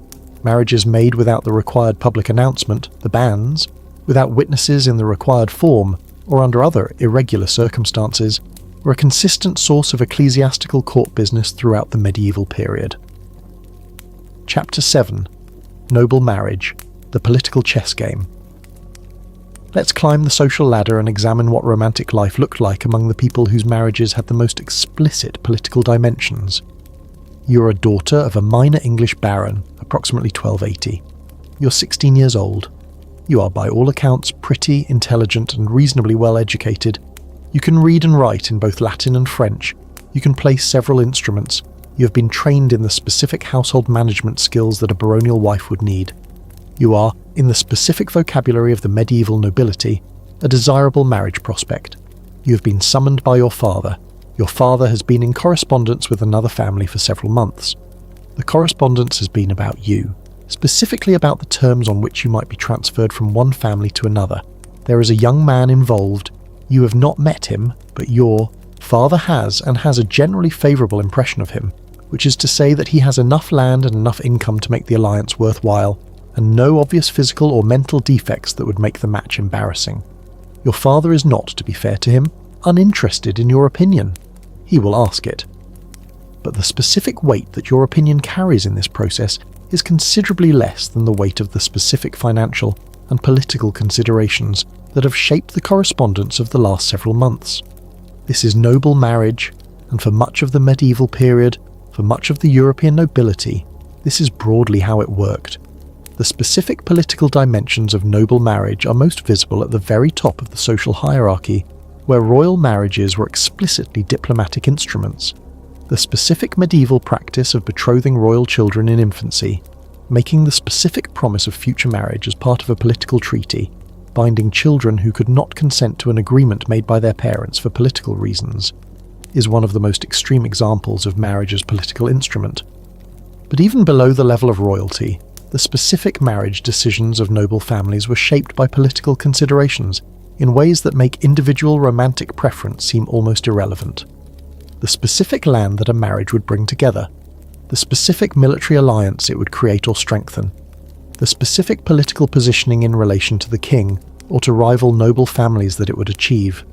marriages made without the required public announcement, the bans, without witnesses in the required form, or under other irregular circumstances, were a consistent source of ecclesiastical court business throughout the medieval period. Chapter 7. Noble Marriage, the Political Chess Game. Let's climb the social ladder and examine what romantic life looked like among the people whose marriages had the most explicit political dimensions. You're a daughter of a minor English baron, approximately 1280. You're 16 years old. You are by all accounts pretty, intelligent, and reasonably well educated. You can read and write in both Latin and French. You can play several instruments. You have been trained in the specific household management skills that a baronial wife would need. You are, in the specific vocabulary of the medieval nobility, a desirable marriage prospect. You have been summoned by your father. Your father has been in correspondence with another family for several months. The correspondence has been about you, specifically about the terms on which you might be transferred from one family to another. There is a young man involved. You have not met him, but your father has, and has a generally favourable impression of him, which is to say that he has enough land and enough income to make the alliance worthwhile, and no obvious physical or mental defects that would make the match embarrassing. Your father is not, to be fair to him, uninterested in your opinion. He will ask it. But the specific weight that your opinion carries in this process is considerably less than the weight of the specific financial and political considerations that have shaped the correspondence of the last several months. This is noble marriage, and for much of the medieval period, for much of the European nobility, this is broadly how it worked. The specific political dimensions of noble marriage are most visible at the very top of the social hierarchy, where royal marriages were explicitly diplomatic instruments. The specific medieval practice of betrothing royal children in infancy, making the specific promise of future marriage as part of a political treaty, binding children who could not consent to an agreement made by their parents for political reasons. is one of the most extreme examples of marriage as political instrument. But even below the level of royalty, the specific marriage decisions of noble families were shaped by political considerations in ways that make individual romantic preference seem almost irrelevant. The specific land that a marriage would bring together, the specific military alliance it would create or strengthen, the specific political positioning in relation to the king or to rival noble families that it would achieve.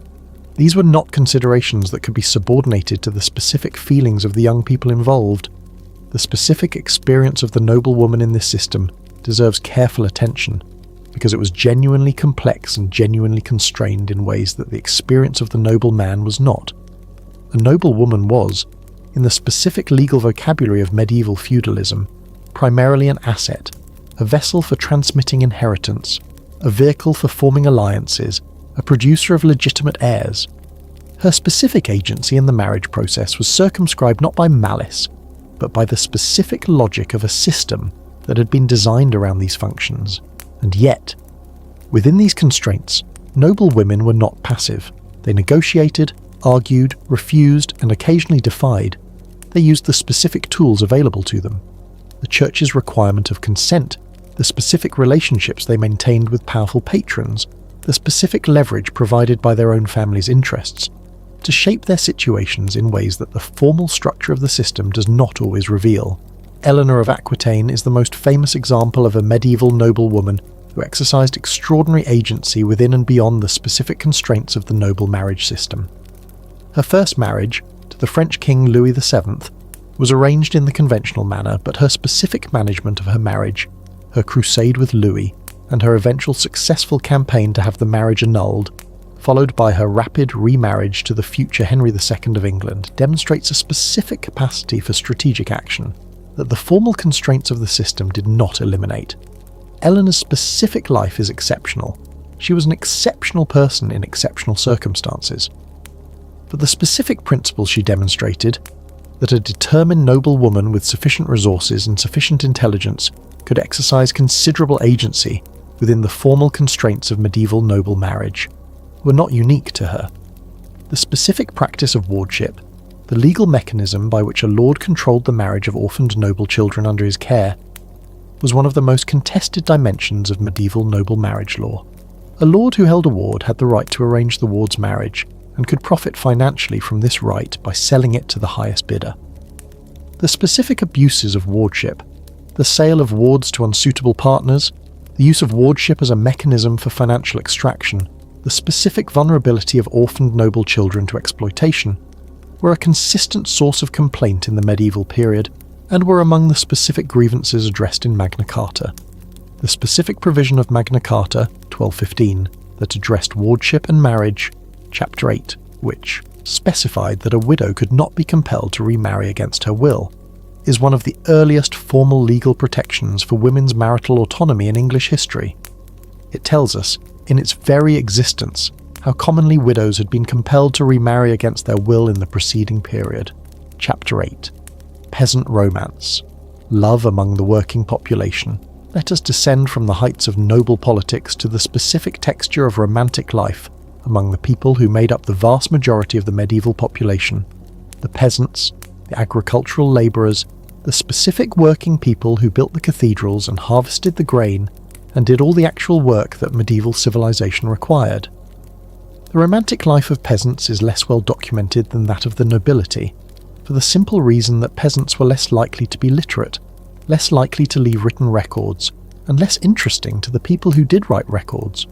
These were not considerations that could be subordinated to the specific feelings of the young people involved. The specific experience of the noble woman in this system deserves careful attention, because it was genuinely complex and genuinely constrained in ways that the experience of the noble man was not. A noble woman was, in the specific legal vocabulary of medieval feudalism, primarily an asset, a vessel for transmitting inheritance, a vehicle for forming alliances, a producer of legitimate heirs. Her specific agency in the marriage process was circumscribed not by malice, but by the specific logic of a system that had been designed around these functions. And yet, within these constraints, noble women were not passive. They negotiated, argued, refused, and occasionally defied. They used the specific tools available to them. The church's requirement of consent, the specific relationships they maintained with powerful patrons, the specific leverage provided by their own family's interests, to shape their situations in ways that the formal structure of the system does not always reveal. Eleanor of Aquitaine is the most famous example of a medieval noblewoman who exercised extraordinary agency within and beyond the specific constraints of the noble marriage system. Her first marriage, to the French king Louis VII, was arranged in the conventional manner, but her specific management of her marriage, her crusade with Louis, and her eventual successful campaign to have the marriage annulled, followed by her rapid remarriage to the future Henry II of England, demonstrates a specific capacity for strategic action that the formal constraints of the system did not eliminate. Eleanor's specific life is exceptional. She was an exceptional person in exceptional circumstances. But the specific principles she demonstrated, that a determined noble woman with sufficient resources and sufficient intelligence could exercise considerable agency within the formal constraints of medieval noble marriage, were not unique to her. The specific practice of wardship, the legal mechanism by which a lord controlled the marriage of orphaned noble children under his care, was one of the most contested dimensions of medieval noble marriage law. A lord who held a ward had the right to arrange the ward's marriage and could profit financially from this right by selling it to the highest bidder. The specific abuses of wardship, the sale of wards to unsuitable partners, the use of wardship as a mechanism for financial extraction, the specific vulnerability of orphaned noble children to exploitation, were a consistent source of complaint in the medieval period and were among the specific grievances addressed in Magna Carta. The specific provision of Magna Carta, 1215, that addressed wardship and marriage, Chapter 8, which specified that a widow could not be compelled to remarry against her will, is one of the earliest formal legal protections for women's marital autonomy in English history. It tells us, in its very existence, how commonly widows had been compelled to remarry against their will in the preceding period. Chapter 8. Peasant Romance. Love among the working population. Let us descend from the heights of noble politics to the specific texture of romantic life among the people who made up the vast majority of the medieval population, the peasants, the agricultural labourers, the specific working people who built the cathedrals and harvested the grain and did all the actual work that medieval civilization required. The romantic life of peasants is less well documented than that of the nobility, for the simple reason that peasants were less likely to be literate, less likely to leave written records, and less interesting to the people who did write records.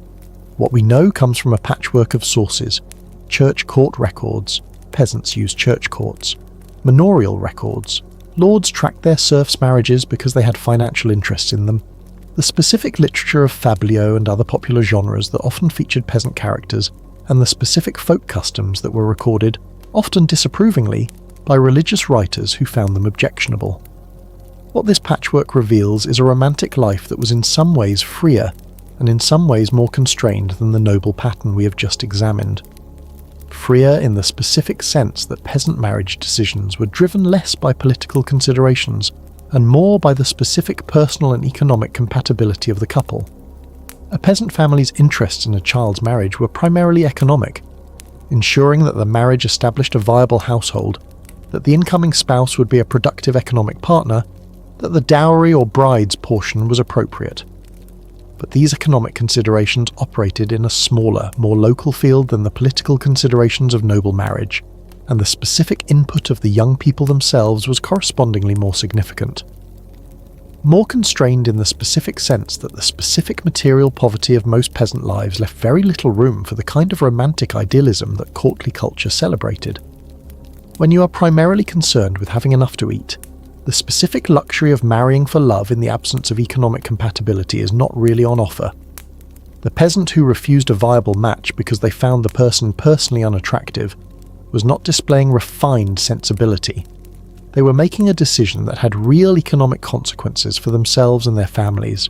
What we know comes from a patchwork of sources: church court records, peasants used church courts; manorial records, lords tracked their serfs' marriages because they had financial interests in them; the specific literature of fabliaux and other popular genres that often featured peasant characters, and the specific folk customs that were recorded, often disapprovingly, by religious writers who found them objectionable. What this patchwork reveals is a romantic life that was in some ways freer and in some ways more constrained than the noble pattern we have just examined. Freer in the specific sense that peasant marriage decisions were driven less by political considerations and more by the specific personal and economic compatibility of the couple. A peasant family's interests in a child's marriage were primarily economic. ensuring that the marriage established a viable household, that the incoming spouse would be a productive economic partner, that the dowry or bride's portion was appropriate. But these economic considerations operated in a smaller, more local field than the political considerations of noble marriage, and the specific input of the young people themselves was correspondingly more significant. More constrained in the specific sense that the specific material poverty of most peasant lives left very little room for the kind of romantic idealism that courtly culture celebrated. When you are primarily concerned with having enough to eat, the specific luxury of marrying for love in the absence of economic compatibility is not really on offer. The peasant who refused a viable match because they found the person personally unattractive was not displaying refined sensibility. They were making a decision that had real economic consequences for themselves and their families.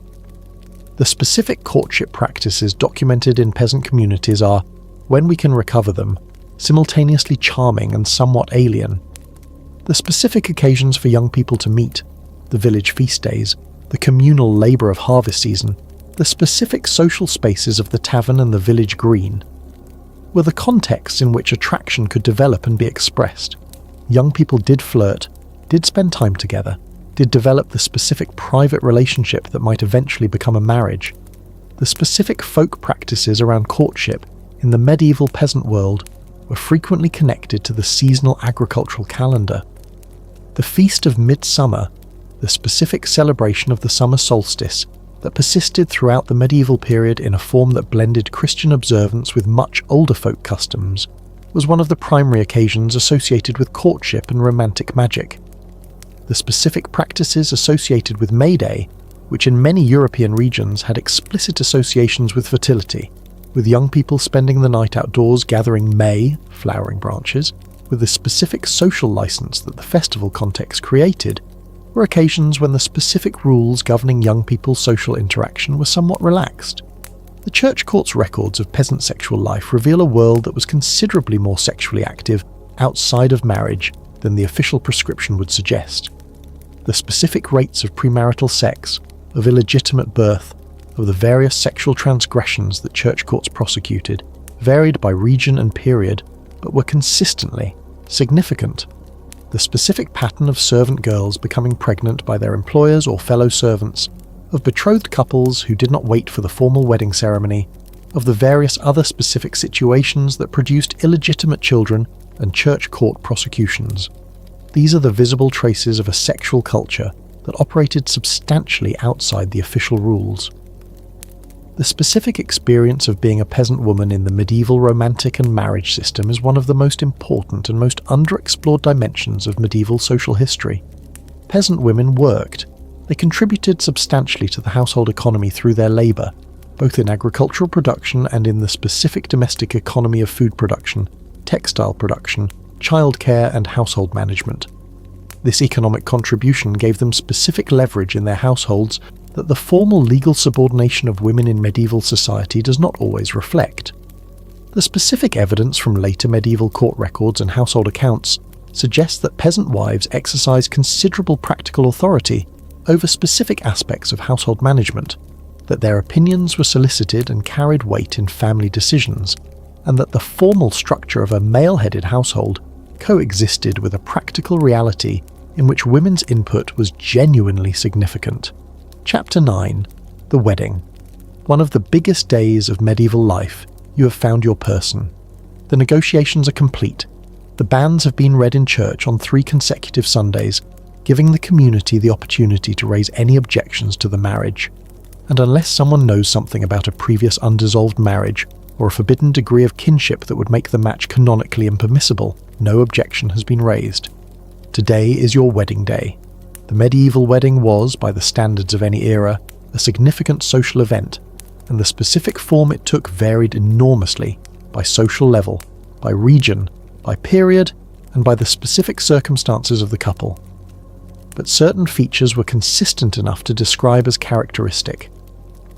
The specific courtship practices documented in peasant communities are, when we can recover them, simultaneously charming and somewhat alien. The specific occasions for young people to meet, the village feast days, the communal labour of harvest season, the specific social spaces of the tavern and the village green, were the contexts in which attraction could develop and be expressed. Young people did flirt, did spend time together, did develop the specific private relationship that might eventually become a marriage. The specific folk practices around courtship in the medieval peasant world were frequently connected to the seasonal agricultural calendar. The Feast of Midsummer, the specific celebration of the summer solstice that persisted throughout the medieval period in a form that blended Christian observance with much older folk customs, was one of the primary occasions associated with courtship and romantic magic. The specific practices associated with May Day, which in many European regions had explicit associations with fertility, with young people spending the night outdoors gathering May, flowering branches, with the specific social license that the festival context created, were occasions when the specific rules governing young people's social interaction were somewhat relaxed. The church court's records of peasant sexual life reveal a world that was considerably more sexually active outside of marriage than the official prescription would suggest. The specific rates of premarital sex, of illegitimate birth, of the various sexual transgressions that church courts prosecuted, varied by region and period, but were consistently significant. The specific pattern of servant girls becoming pregnant by their employers or fellow servants, of betrothed couples who did not wait for the formal wedding ceremony, of the various other specific situations that produced illegitimate children and church court prosecutions. These are the visible traces of a sexual culture that operated substantially outside the official rules. The specific experience of being a peasant woman in the medieval romantic and marriage system is one of the most important and most underexplored dimensions of medieval social history. Peasant women worked. They contributed substantially to the household economy through their labour, both in agricultural production and in the specific domestic economy of food production, textile production, childcare and household management. This economic contribution gave them specific leverage in their households that the formal legal subordination of women in medieval society does not always reflect. The specific evidence from later medieval court records and household accounts suggests that peasant wives exercised considerable practical authority over specific aspects of household management, that their opinions were solicited and carried weight in family decisions, and that the formal structure of a male-headed household coexisted with a practical reality in which women's input was genuinely significant. Chapter 9. The Wedding. One of the biggest days of medieval life, you have found your person. The negotiations are complete. The banns have been read in church on 3 consecutive Sundays, giving the community the opportunity to raise any objections to the marriage. And unless someone knows something about a previous undissolved marriage, or a forbidden degree of kinship that would make the match canonically impermissible, no objection has been raised. Today is your wedding day. The medieval wedding was, by the standards of any era, a significant social event, and the specific form it took varied enormously by social level, by region, by period, and by the specific circumstances of the couple. But certain features were consistent enough to describe as characteristic.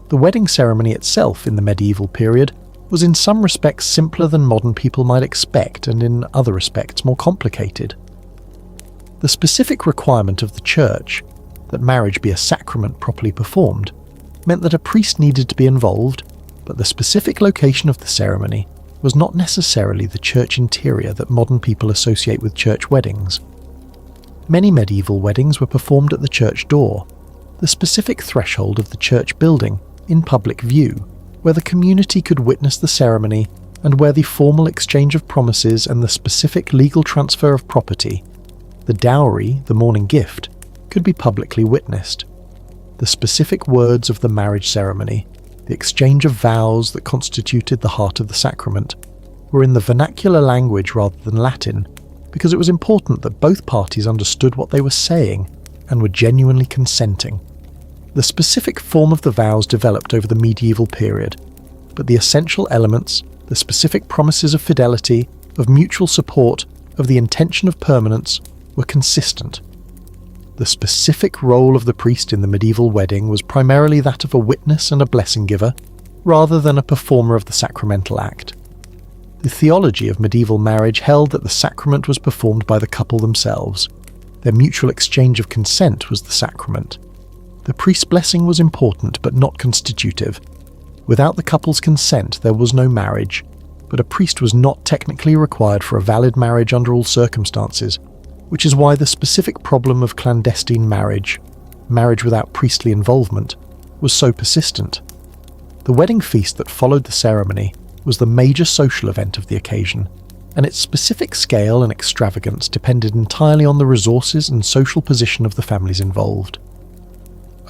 The wedding ceremony itself in the medieval period was in some respects simpler than modern people might expect, and in other respects more complicated. The specific requirement of the church, that marriage be a sacrament properly performed, meant that a priest needed to be involved, but the specific location of the ceremony was not necessarily the church interior that modern people associate with church weddings. Many medieval weddings were performed at the church door, the specific threshold of the church building, in public view, where the community could witness the ceremony and where the formal exchange of promises and the specific legal transfer of property, the dowry, the morning gift, could be publicly witnessed. The specific words of the marriage ceremony, the exchange of vows that constituted the heart of the sacrament, were in the vernacular language rather than Latin, because it was important that both parties understood what they were saying and were genuinely consenting. The specific form of the vows developed over the medieval period, but the essential elements, the specific promises of fidelity, of mutual support, of the intention of permanence, were consistent. The specific role of the priest in the medieval wedding was primarily that of a witness and a blessing giver, rather than a performer of the sacramental act. The theology of medieval marriage held that the sacrament was performed by the couple themselves. Their mutual exchange of consent was the sacrament. The priest's blessing was important but not constitutive. Without the couple's consent, there was no marriage, but a priest was not technically required for a valid marriage under all circumstances, which is why the specific problem of clandestine marriage without priestly involvement, was so persistent. The wedding feast that followed the ceremony was the major social event of the occasion, and its specific scale and extravagance depended entirely on the resources and social position of the families involved.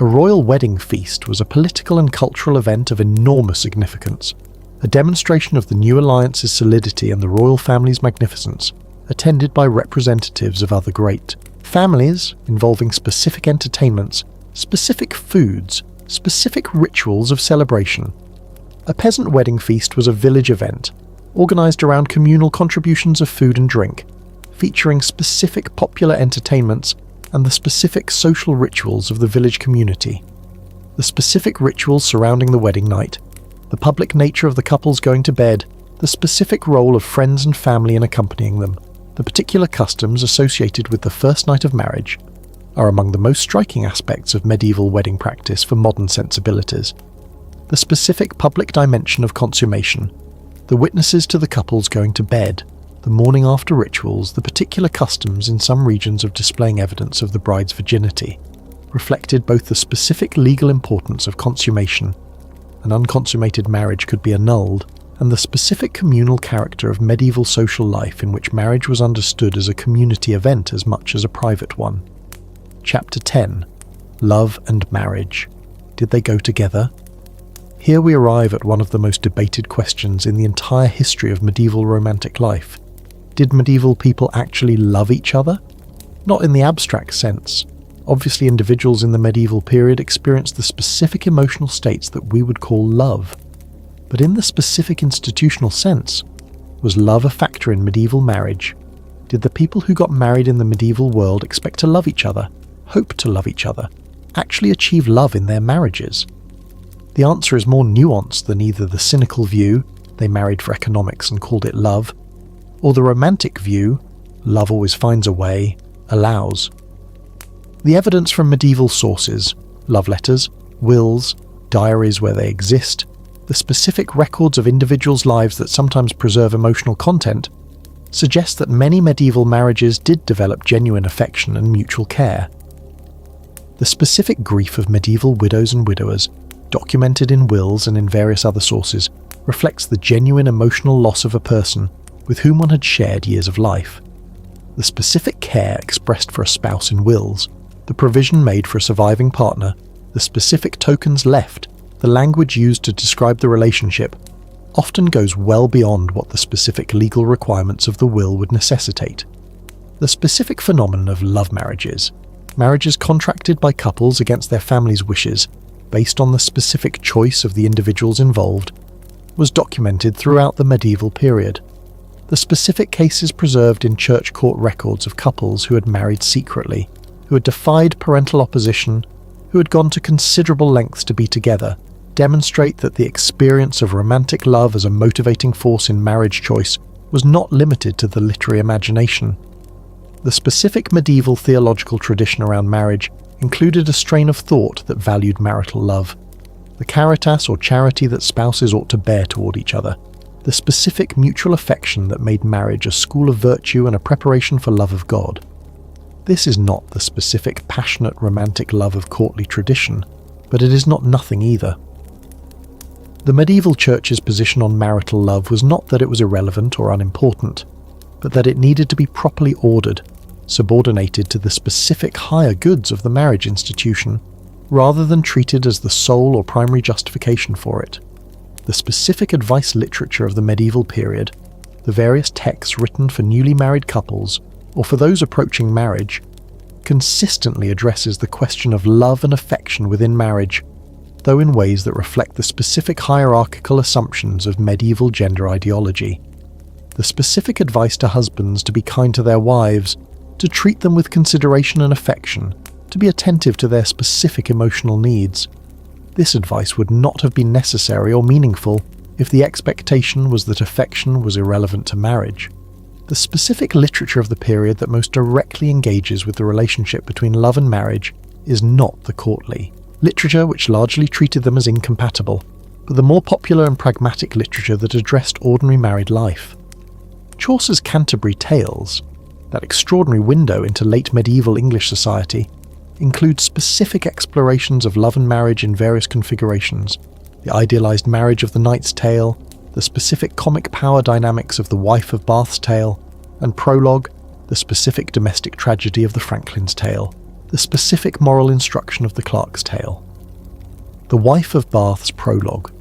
A royal wedding feast was a political and cultural event of enormous significance, a demonstration of the new alliance's solidity and the royal family's magnificence, attended by representatives of other great families, involving specific entertainments, specific foods, specific rituals of celebration. A peasant wedding feast was a village event, organised around communal contributions of food and drink, featuring specific popular entertainments and the specific social rituals of the village community. The specific rituals surrounding the wedding night, the public nature of the couples going to bed, the specific role of friends and family in accompanying them, the particular customs associated with the first night of marriage, are among the most striking aspects of medieval wedding practice for modern sensibilities. The specific public dimension of consummation, the witnesses to the couples going to bed, the morning after rituals, the particular customs in some regions of displaying evidence of the bride's virginity, reflected both the specific legal importance of consummation, an unconsummated marriage could be annulled, and the specific communal character of medieval social life in which marriage was understood as a community event as much as a private one. Chapter 10. Love and Marriage. Did they go together? Here we arrive at one of the most debated questions in the entire history of medieval romantic life. Did medieval people actually love each other? Not in the abstract sense. Obviously, individuals in the medieval period experienced the specific emotional states that we would call love. But in the specific institutional sense, was love a factor in medieval marriage? Did the people who got married in the medieval world expect to love each other, hope to love each other, actually achieve love in their marriages? The answer is more nuanced than either the cynical view, they married for economics and called it love, or the romantic view, love always finds a way, allows. The evidence from medieval sources, love letters, wills, diaries where they exist, the specific records of individuals' lives that sometimes preserve emotional content, suggests that many medieval marriages did develop genuine affection and mutual care. The specific grief of medieval widows and widowers, documented in wills and in various other sources, reflects the genuine emotional loss of a person with whom one had shared years of life. The specific care expressed for a spouse in wills, the provision made for a surviving partner, the specific tokens left, the language used to describe the relationship, often goes well beyond what the specific legal requirements of the will would necessitate. The specific phenomenon of love marriages contracted by couples against their families' wishes, based on the specific choice of the individuals involved, was documented throughout the medieval period. The specific cases preserved in church court records of couples who had married secretly, who had defied parental opposition, who had gone to considerable lengths to be together, demonstrate that the experience of romantic love as a motivating force in marriage choice was not limited to the literary imagination. The specific medieval theological tradition around marriage included a strain of thought that valued marital love, the caritas or charity that spouses ought to bear toward each other, the specific mutual affection that made marriage a school of virtue and a preparation for love of God. This is not the specific passionate romantic love of courtly tradition, but it is not nothing either. The medieval church's position on marital love was not that it was irrelevant or unimportant, but that it needed to be properly ordered, subordinated to the specific higher goods of the marriage institution, rather than treated as the sole or primary justification for it. The specific advice literature of the medieval period, the various texts written for newly married couples, or for those approaching marriage, consistently addresses the question of love and affection within marriage, though in ways that reflect the specific hierarchical assumptions of medieval gender ideology. The specific advice to husbands to be kind to their wives, to treat them with consideration and affection, to be attentive to their specific emotional needs. This advice would not have been necessary or meaningful if the expectation was that affection was irrelevant to marriage. The specific literature of the period that most directly engages with the relationship between love and marriage is not the courtly literature, which largely treated them as incompatible, but the more popular and pragmatic literature that addressed ordinary married life. Chaucer's Canterbury Tales, that extraordinary window into late medieval English society, includes specific explorations of love and marriage in various configurations, the idealized marriage of the Knight's Tale, the specific comic power dynamics of the Wife of Bath's Tale, and Prologue, the specific domestic tragedy of the Franklin's Tale, the specific moral instruction of the Clerk's Tale. The Wife of Bath's Prologue,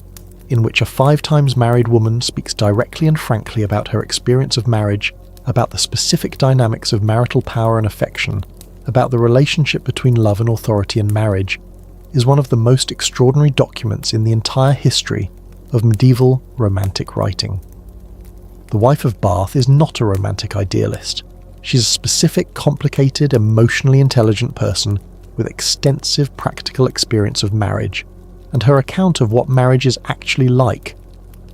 in which a 5 times married woman speaks directly and frankly about her experience of marriage, about the specific dynamics of marital power and affection, about the relationship between love and authority in marriage, is one of the most extraordinary documents in the entire history of medieval romantic writing. The Wife of Bath is not a romantic idealist. She's a specific, complicated, emotionally intelligent person with extensive practical experience of marriage, and her account of what marriage is actually like,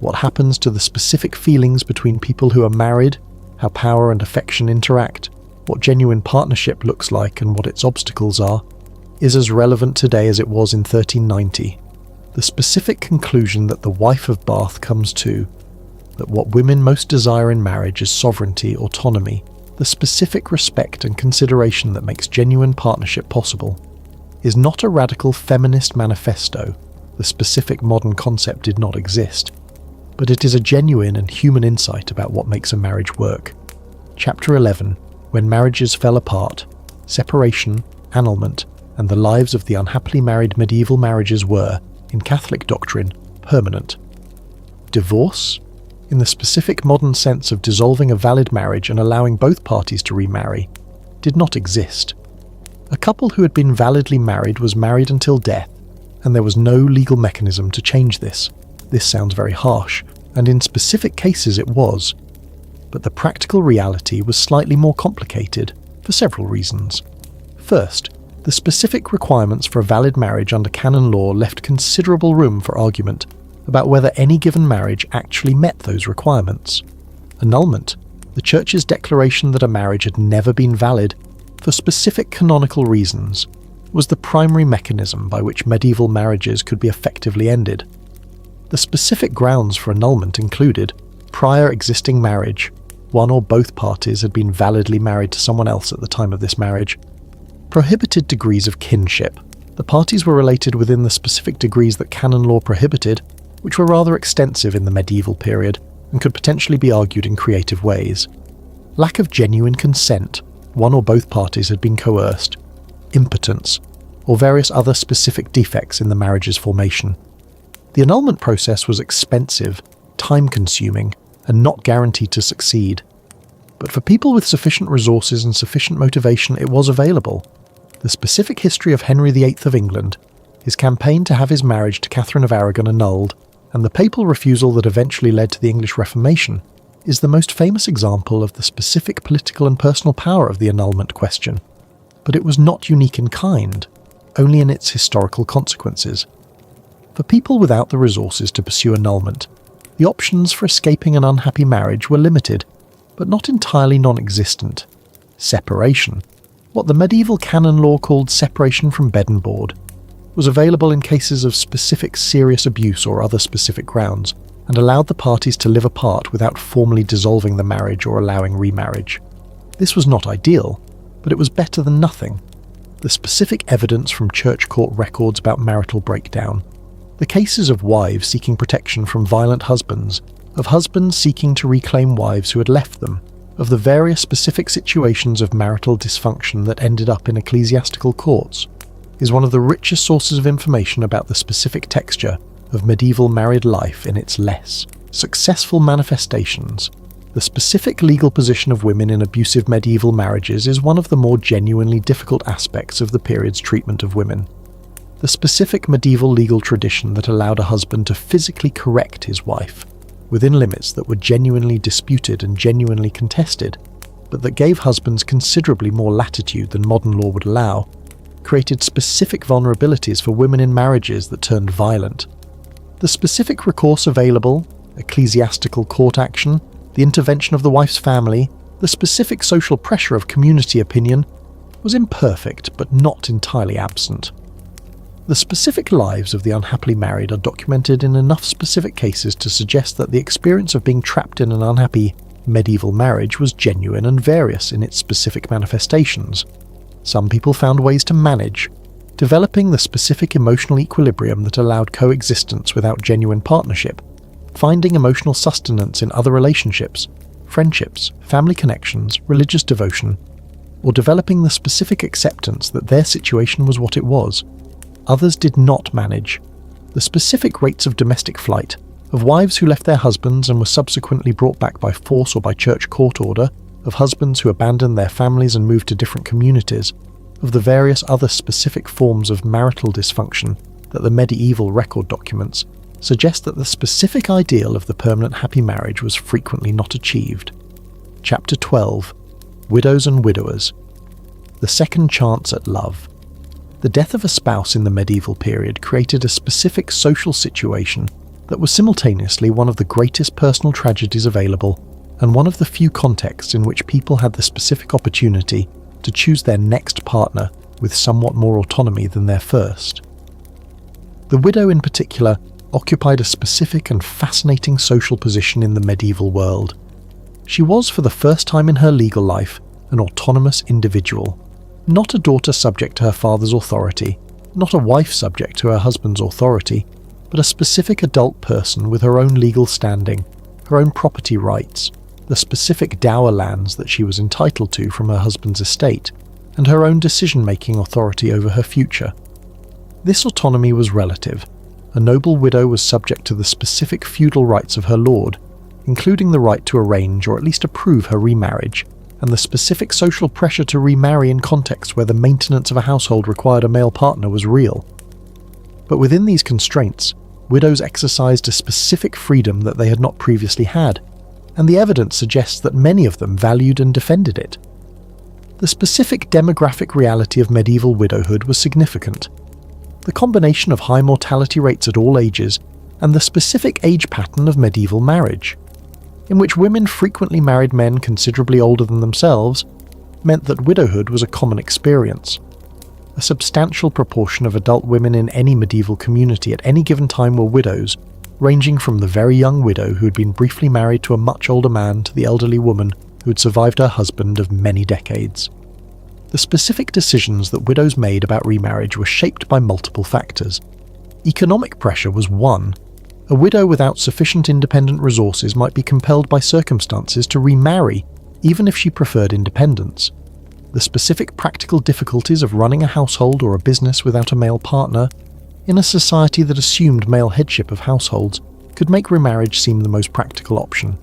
what happens to the specific feelings between people who are married, how power and affection interact, what genuine partnership looks like and what its obstacles are, is as relevant today as it was in 1390. The specific conclusion that the Wife of Bath comes to, that what women most desire in marriage is sovereignty, autonomy, the specific respect and consideration that makes genuine partnership possible, is not a radical feminist manifesto. The specific modern concept did not exist, but it is a genuine and human insight about what makes a marriage work. Chapter 11, When Marriages Fell Apart, Separation, Annulment, and the Lives of the Unhappily Married Medieval Marriages were, in Catholic doctrine, permanent. Divorce, in the specific modern sense of dissolving a valid marriage and allowing both parties to remarry, did not exist. A couple who had been validly married was married until death, and there was no legal mechanism to change this. This sounds very harsh, and in specific cases it was. But the practical reality was slightly more complicated, for several reasons. First, the specific requirements for a valid marriage under canon law left considerable room for argument about whether any given marriage actually met those requirements. Annulment, the Church's declaration that a marriage had never been valid for specific canonical reasons, was the primary mechanism by which medieval marriages could be effectively ended. The specific grounds for annulment included prior existing marriage, one or both parties had been validly married to someone else at the time of this marriage, prohibited degrees of kinship, the parties were related within the specific degrees that canon law prohibited, which were rather extensive in the medieval period and could potentially be argued in creative ways. Lack of genuine consent, one or both parties had been coerced, impotence, or various other specific defects in the marriage's formation. The annulment process was expensive, time-consuming, and not guaranteed to succeed. But for people with sufficient resources and sufficient motivation, it was available. The specific history of Henry VIII of England, his campaign to have his marriage to Catherine of Aragon annulled, and the papal refusal that eventually led to the English Reformation, is the most famous example of the specific political and personal power of the annulment question. But it was not unique in kind, only in its historical consequences. For people without the resources to pursue annulment, the options for escaping an unhappy marriage were limited, but not entirely non-existent. Separation, what the medieval canon law called separation from bed and board, was available in cases of specific serious abuse or other specific grounds, and allowed the parties to live apart without formally dissolving the marriage or allowing remarriage. This was not ideal, but it was better than nothing. The specific evidence from church court records about marital breakdown, the cases of wives seeking protection from violent husbands, of husbands seeking to reclaim wives who had left them, of the various specific situations of marital dysfunction that ended up in ecclesiastical courts, is one of the richest sources of information about the specific texture of medieval married life in its less successful manifestations. The specific legal position of women in abusive medieval marriages is one of the more genuinely difficult aspects of the period's treatment of women. The specific medieval legal tradition that allowed a husband to physically correct his wife, within limits that were genuinely disputed and genuinely contested, but that gave husbands considerably more latitude than modern law would allow, created specific vulnerabilities for women in marriages that turned violent. The specific recourse available, ecclesiastical court action, the intervention of the wife's family, the specific social pressure of community opinion, was imperfect but not entirely absent. The specific lives of the unhappily married are documented in enough specific cases to suggest that the experience of being trapped in an unhappy medieval marriage was genuine and various in its specific manifestations. Some people found ways to manage, developing the specific emotional equilibrium that allowed coexistence without genuine partnership, finding emotional sustenance in other relationships, friendships, family connections, religious devotion, or developing the specific acceptance that their situation was what it was. Others did not manage. The specific rates of domestic flight, of wives who left their husbands and were subsequently brought back by force or by church court order, of husbands who abandoned their families and moved to different communities, of the various other specific forms of marital dysfunction that the medieval record documents suggest that the specific ideal of the permanent happy marriage was frequently not achieved. Chapter 12. Widows and Widowers. The second chance at love. The death of a spouse in the medieval period created a specific social situation that was simultaneously one of the greatest personal tragedies available and one of the few contexts in which people had the specific opportunity to choose their next partner with somewhat more autonomy than their first. The widow in particular occupied a specific and fascinating social position in the medieval world. She was, for the first time in her legal life, an autonomous individual, not a daughter subject to her father's authority, not a wife subject to her husband's authority, but a specific adult person with her own legal standing, her own property rights, the specific dower lands that she was entitled to from her husband's estate, and her own decision-making authority over her future. This autonomy was relative. A noble widow was subject to the specific feudal rights of her lord, including the right to arrange or at least approve her remarriage, and the specific social pressure to remarry in contexts where the maintenance of a household required a male partner was real. But within these constraints, widows exercised a specific freedom that they had not previously had, and the evidence suggests that many of them valued and defended it. The specific demographic reality of medieval widowhood was significant. The combination of high mortality rates at all ages and the specific age pattern of medieval marriage, in which women frequently married men considerably older than themselves, meant that widowhood was a common experience. A substantial proportion of adult women in any medieval community at any given time were widows, ranging from the very young widow who had been briefly married to a much older man to the elderly woman who had survived her husband of many decades. The specific decisions that widows made about remarriage were shaped by multiple factors. Economic pressure was one. A widow without sufficient independent resources might be compelled by circumstances to remarry, even if she preferred independence. The specific practical difficulties of running a household or a business without a male partner, in a society that assumed male headship of households, could make remarriage seem the most practical option.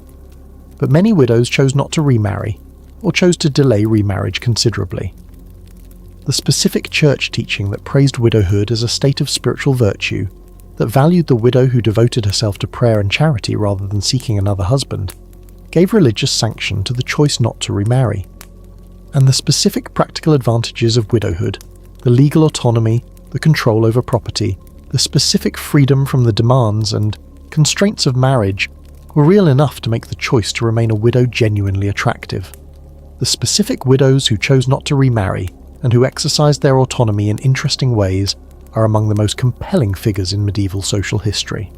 But many widows chose not to remarry, or chose to delay remarriage considerably. The specific church teaching that praised widowhood as a state of spiritual virtue, that valued the widow who devoted herself to prayer and charity rather than seeking another husband, gave religious sanction to the choice not to remarry. And the specific practical advantages of widowhood, the legal autonomy, the control over property, the specific freedom from the demands and constraints of marriage, were real enough to make the choice to remain a widow genuinely attractive. The specific widows who chose not to remarry and who exercised their autonomy in interesting ways are among the most compelling figures in medieval social history.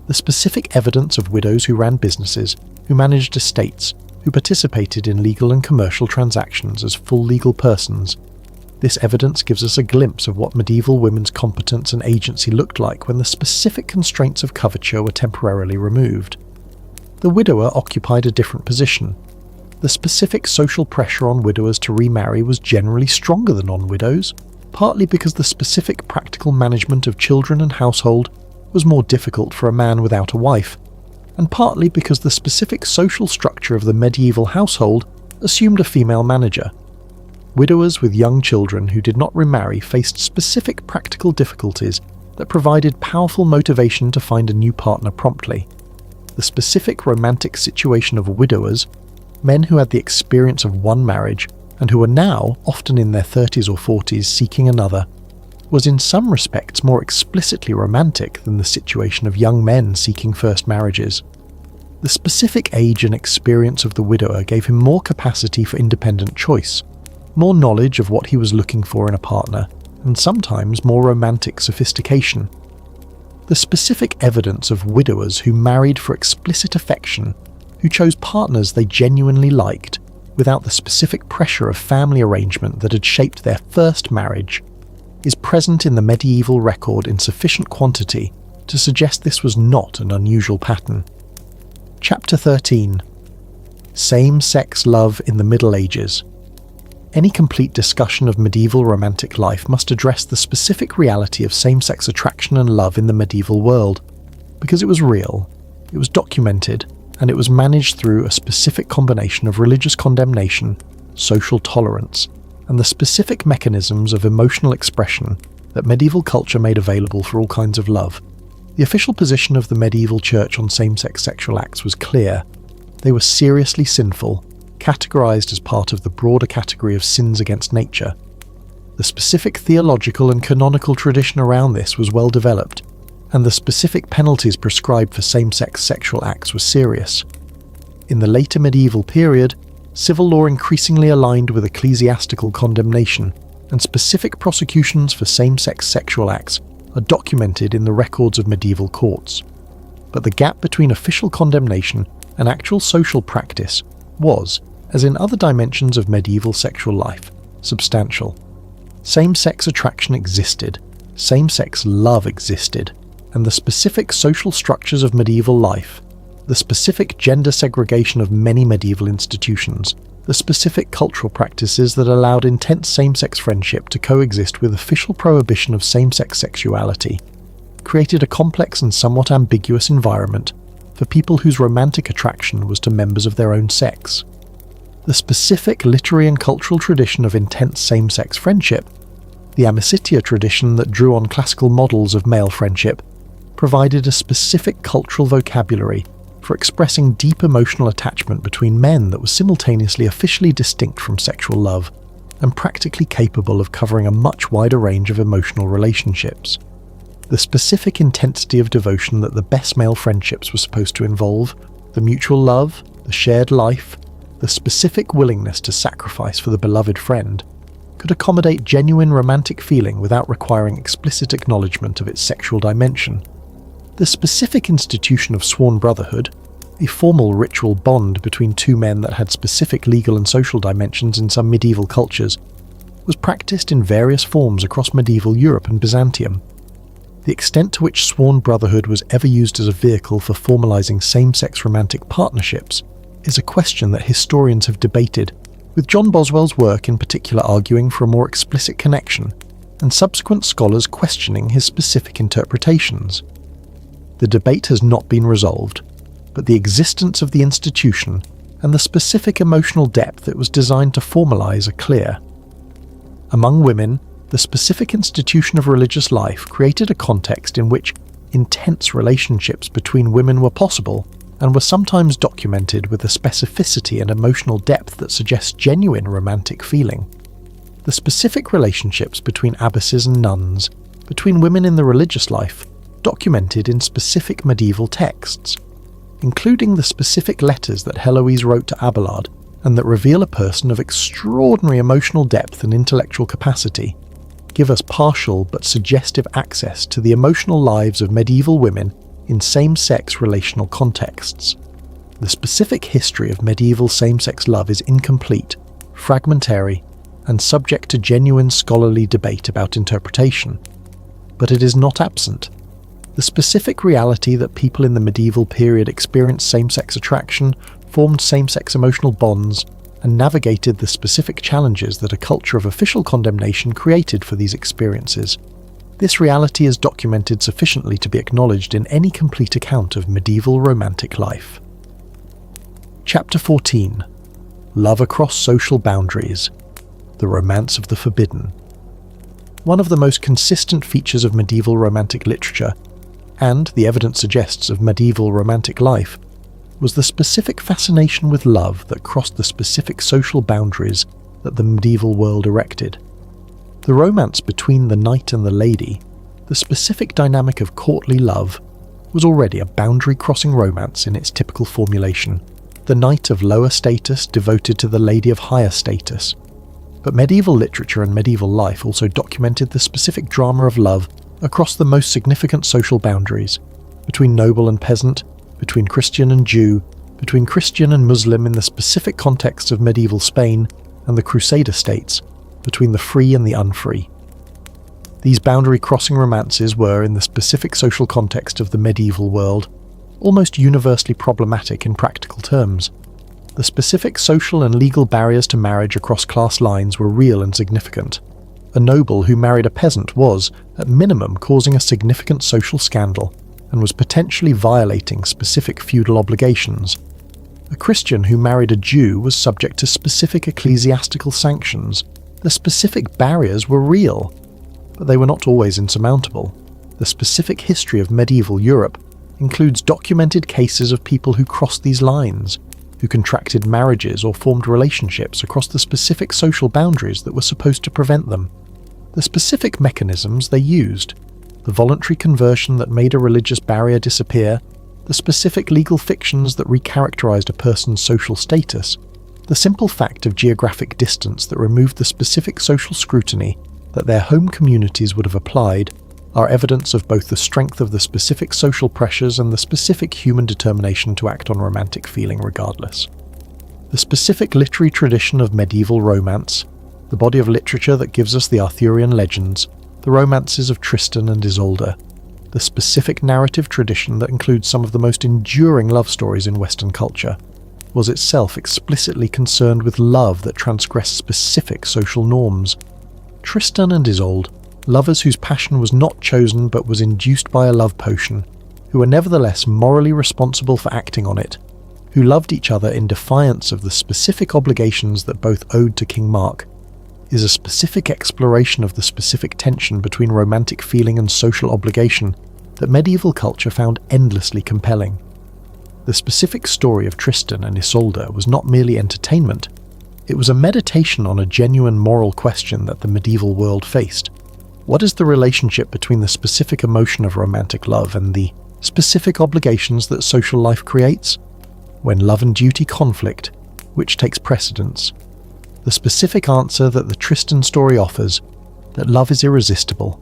the specific evidence of widows who ran businesses, who managed estates, who participated in legal and commercial transactions as full legal persons. This evidence gives us a glimpse of what medieval women's competence and agency looked like when the specific constraints of coverture were temporarily removed. The widower occupied a different position. The specific social pressure on widowers to remarry was generally stronger than on widows, partly because the specific practical management of children and household was more difficult for a man without a wife, and partly because the specific social structure of the medieval household assumed a female manager. Widowers with young children who did not remarry faced specific practical difficulties that provided powerful motivation to find a new partner promptly. The specific romantic situation of widowers, men who had the experience of one marriage and who were now, often in their 30s or 40s, seeking another, was in some respects more explicitly romantic than the situation of young men seeking first marriages. The specific age and experience of the widower gave him more capacity for independent choice, more knowledge of what he was looking for in a partner, and sometimes more romantic sophistication. The specific evidence of widowers who married for explicit affection, who chose partners they genuinely liked, without the specific pressure of family arrangement that had shaped their first marriage, is present in the medieval record in sufficient quantity to suggest this was not an unusual pattern. Chapter 13. Same-sex love in the Middle Ages. Any complete discussion of medieval romantic life must address the specific reality of same-sex attraction and love in the medieval world, because it was real, it was documented, and it was managed through a specific combination of religious condemnation, social tolerance, and the specific mechanisms of emotional expression that medieval culture made available for all kinds of love. The official position of the medieval church on same-sex sexual acts was clear. They were seriously sinful, categorized as part of the broader category of sins against nature. The specific theological and canonical tradition around this was well developed, and the specific penalties prescribed for same-sex sexual acts were serious. In the later medieval period, civil law increasingly aligned with ecclesiastical condemnation, and specific prosecutions for same-sex sexual acts are documented in the records of medieval courts. But the gap between official condemnation and actual social practice was, as in other dimensions of medieval sexual life, substantial. Same-sex attraction existed, same-sex love existed, and the specific social structures of medieval life, the specific gender segregation of many medieval institutions, the specific cultural practices that allowed intense same-sex friendship to coexist with official prohibition of same-sex sexuality, created a complex and somewhat ambiguous environment for people whose romantic attraction was to members of their own sex. The specific literary and cultural tradition of intense same-sex friendship, the amicitia tradition that drew on classical models of male friendship, provided a specific cultural vocabulary for expressing deep emotional attachment between men that was simultaneously officially distinct from sexual love and practically capable of covering a much wider range of emotional relationships. The specific intensity of devotion that the best male friendships were supposed to involve, the mutual love, the shared life, the specific willingness to sacrifice for the beloved friend, could accommodate genuine romantic feeling without requiring explicit acknowledgement of its sexual dimension. The specific institution of sworn brotherhood, a formal ritual bond between two men that had specific legal and social dimensions in some medieval cultures, was practiced in various forms across medieval Europe and Byzantium. The extent to which sworn brotherhood was ever used as a vehicle for formalizing same-sex romantic partnerships is a question that historians have debated, with John Boswell's work in particular arguing for a more explicit connection, and subsequent scholars questioning his specific interpretations. The debate has not been resolved, but the existence of the institution and the specific emotional depth it was designed to formalize are clear. Among women, the specific institution of religious life created a context in which intense relationships between women were possible and were sometimes documented with a specificity and emotional depth that suggests genuine romantic feeling. The specific relationships between abbesses and nuns, between women in the religious life, documented in specific medieval texts, including the specific letters that Heloise wrote to Abelard and that reveal a person of extraordinary emotional depth and intellectual capacity, give us partial but suggestive access to the emotional lives of medieval women in same-sex relational contexts. The specific history of medieval same-sex love is incomplete, fragmentary, and subject to genuine scholarly debate about interpretation. But it is not absent. The specific reality that people in the medieval period experienced same-sex attraction, formed same-sex emotional bonds, and navigated the specific challenges that a culture of official condemnation created for these experiences. This reality is documented sufficiently to be acknowledged in any complete account of medieval romantic life. Chapter 14. Love Across Social Boundaries. The Romance of the Forbidden. One of the most consistent features of medieval romantic literature, and the evidence suggests of medieval romantic life, was the specific fascination with love that crossed the specific social boundaries that the medieval world erected. The romance between the knight and the lady, the specific dynamic of courtly love, was already a boundary-crossing romance in its typical formulation, the knight of lower status devoted to the lady of higher status. But medieval literature and medieval life also documented the specific drama of love across the most significant social boundaries, between noble and peasant, between Christian and Jew, between Christian and Muslim in the specific context of medieval Spain and the Crusader states, between the free and the unfree. These boundary-crossing romances were, in the specific social context of the medieval world, almost universally problematic in practical terms. The specific social and legal barriers to marriage across class lines were real and significant. A noble who married a peasant was, at minimum, causing a significant social scandal, and was potentially violating specific feudal obligations. A Christian who married a Jew was subject to specific ecclesiastical sanctions. The specific barriers were real, but they were not always insurmountable. The specific history of medieval Europe includes documented cases of people who crossed these lines, who contracted marriages or formed relationships across the specific social boundaries that were supposed to prevent them. The specific mechanisms they used, the voluntary conversion that made a religious barrier disappear, the specific legal fictions that recharacterized a person's social status, the simple fact of geographic distance that removed the specific social scrutiny that their home communities would have applied, are evidence of both the strength of the specific social pressures and the specific human determination to act on romantic feeling regardless. The specific literary tradition of medieval romance, the body of literature that gives us the Arthurian legends, the romances of Tristan and Isolde, the specific narrative tradition that includes some of the most enduring love stories in Western culture, was itself explicitly concerned with love that transgressed specific social norms. Tristan and Isolde, lovers whose passion was not chosen but was induced by a love potion, who were nevertheless morally responsible for acting on it, who loved each other in defiance of the specific obligations that both owed to King Mark, is a specific exploration of the specific tension between romantic feeling and social obligation that medieval culture found endlessly compelling. The specific story of Tristan and Isolde was not merely entertainment, it was a meditation on a genuine moral question that the medieval world faced. What is the relationship between the specific emotion of romantic love and the specific obligations that social life creates? When love and duty conflict, which takes precedence? The specific answer that the Tristan story offers, that love is irresistible,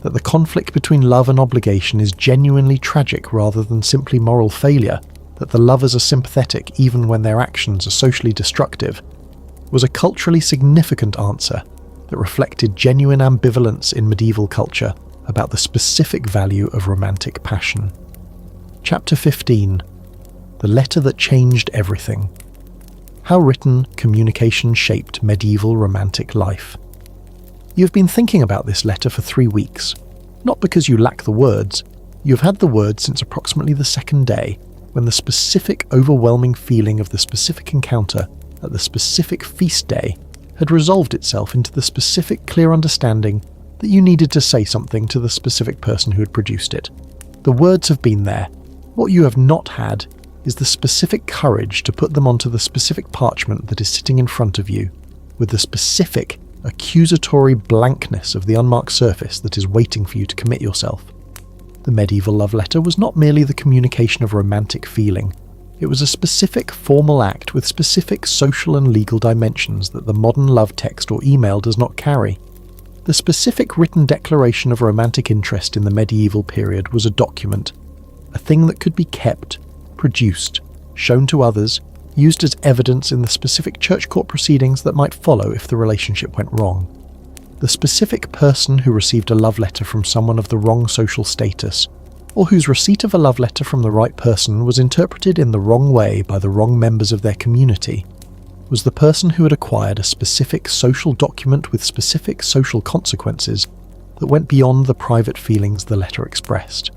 that the conflict between love and obligation is genuinely tragic rather than simply moral failure, that the lovers are sympathetic even when their actions are socially destructive, was a culturally significant answer that reflected genuine ambivalence in medieval culture about the specific value of romantic passion. Chapter 15. The Letter That Changed Everything. How written communication shaped medieval romantic life. You've been thinking about this letter for 3 weeks, not because you lack the words. You've had the words since approximately the second day, when the specific overwhelming feeling of the specific encounter at the specific feast day had resolved itself into the specific clear understanding that you needed to say something to the specific person who had produced it. The words have been there. What you have not had is the specific courage to put them onto the specific parchment that is sitting in front of you, with the specific accusatory blankness of the unmarked surface that is waiting for you to commit yourself. The medieval love letter was not merely the communication of romantic feeling. It was a specific formal act with specific social and legal dimensions that the modern love text or email does not carry. The specific written declaration of romantic interest in the medieval period was a document, a thing that could be kept, produced, shown to others, used as evidence in the specific church court proceedings that might follow if the relationship went wrong. The specific person who received a love letter from someone of the wrong social status, or whose receipt of a love letter from the right person was interpreted in the wrong way by the wrong members of their community, was the person who had acquired a specific social document with specific social consequences that went beyond the private feelings the letter expressed.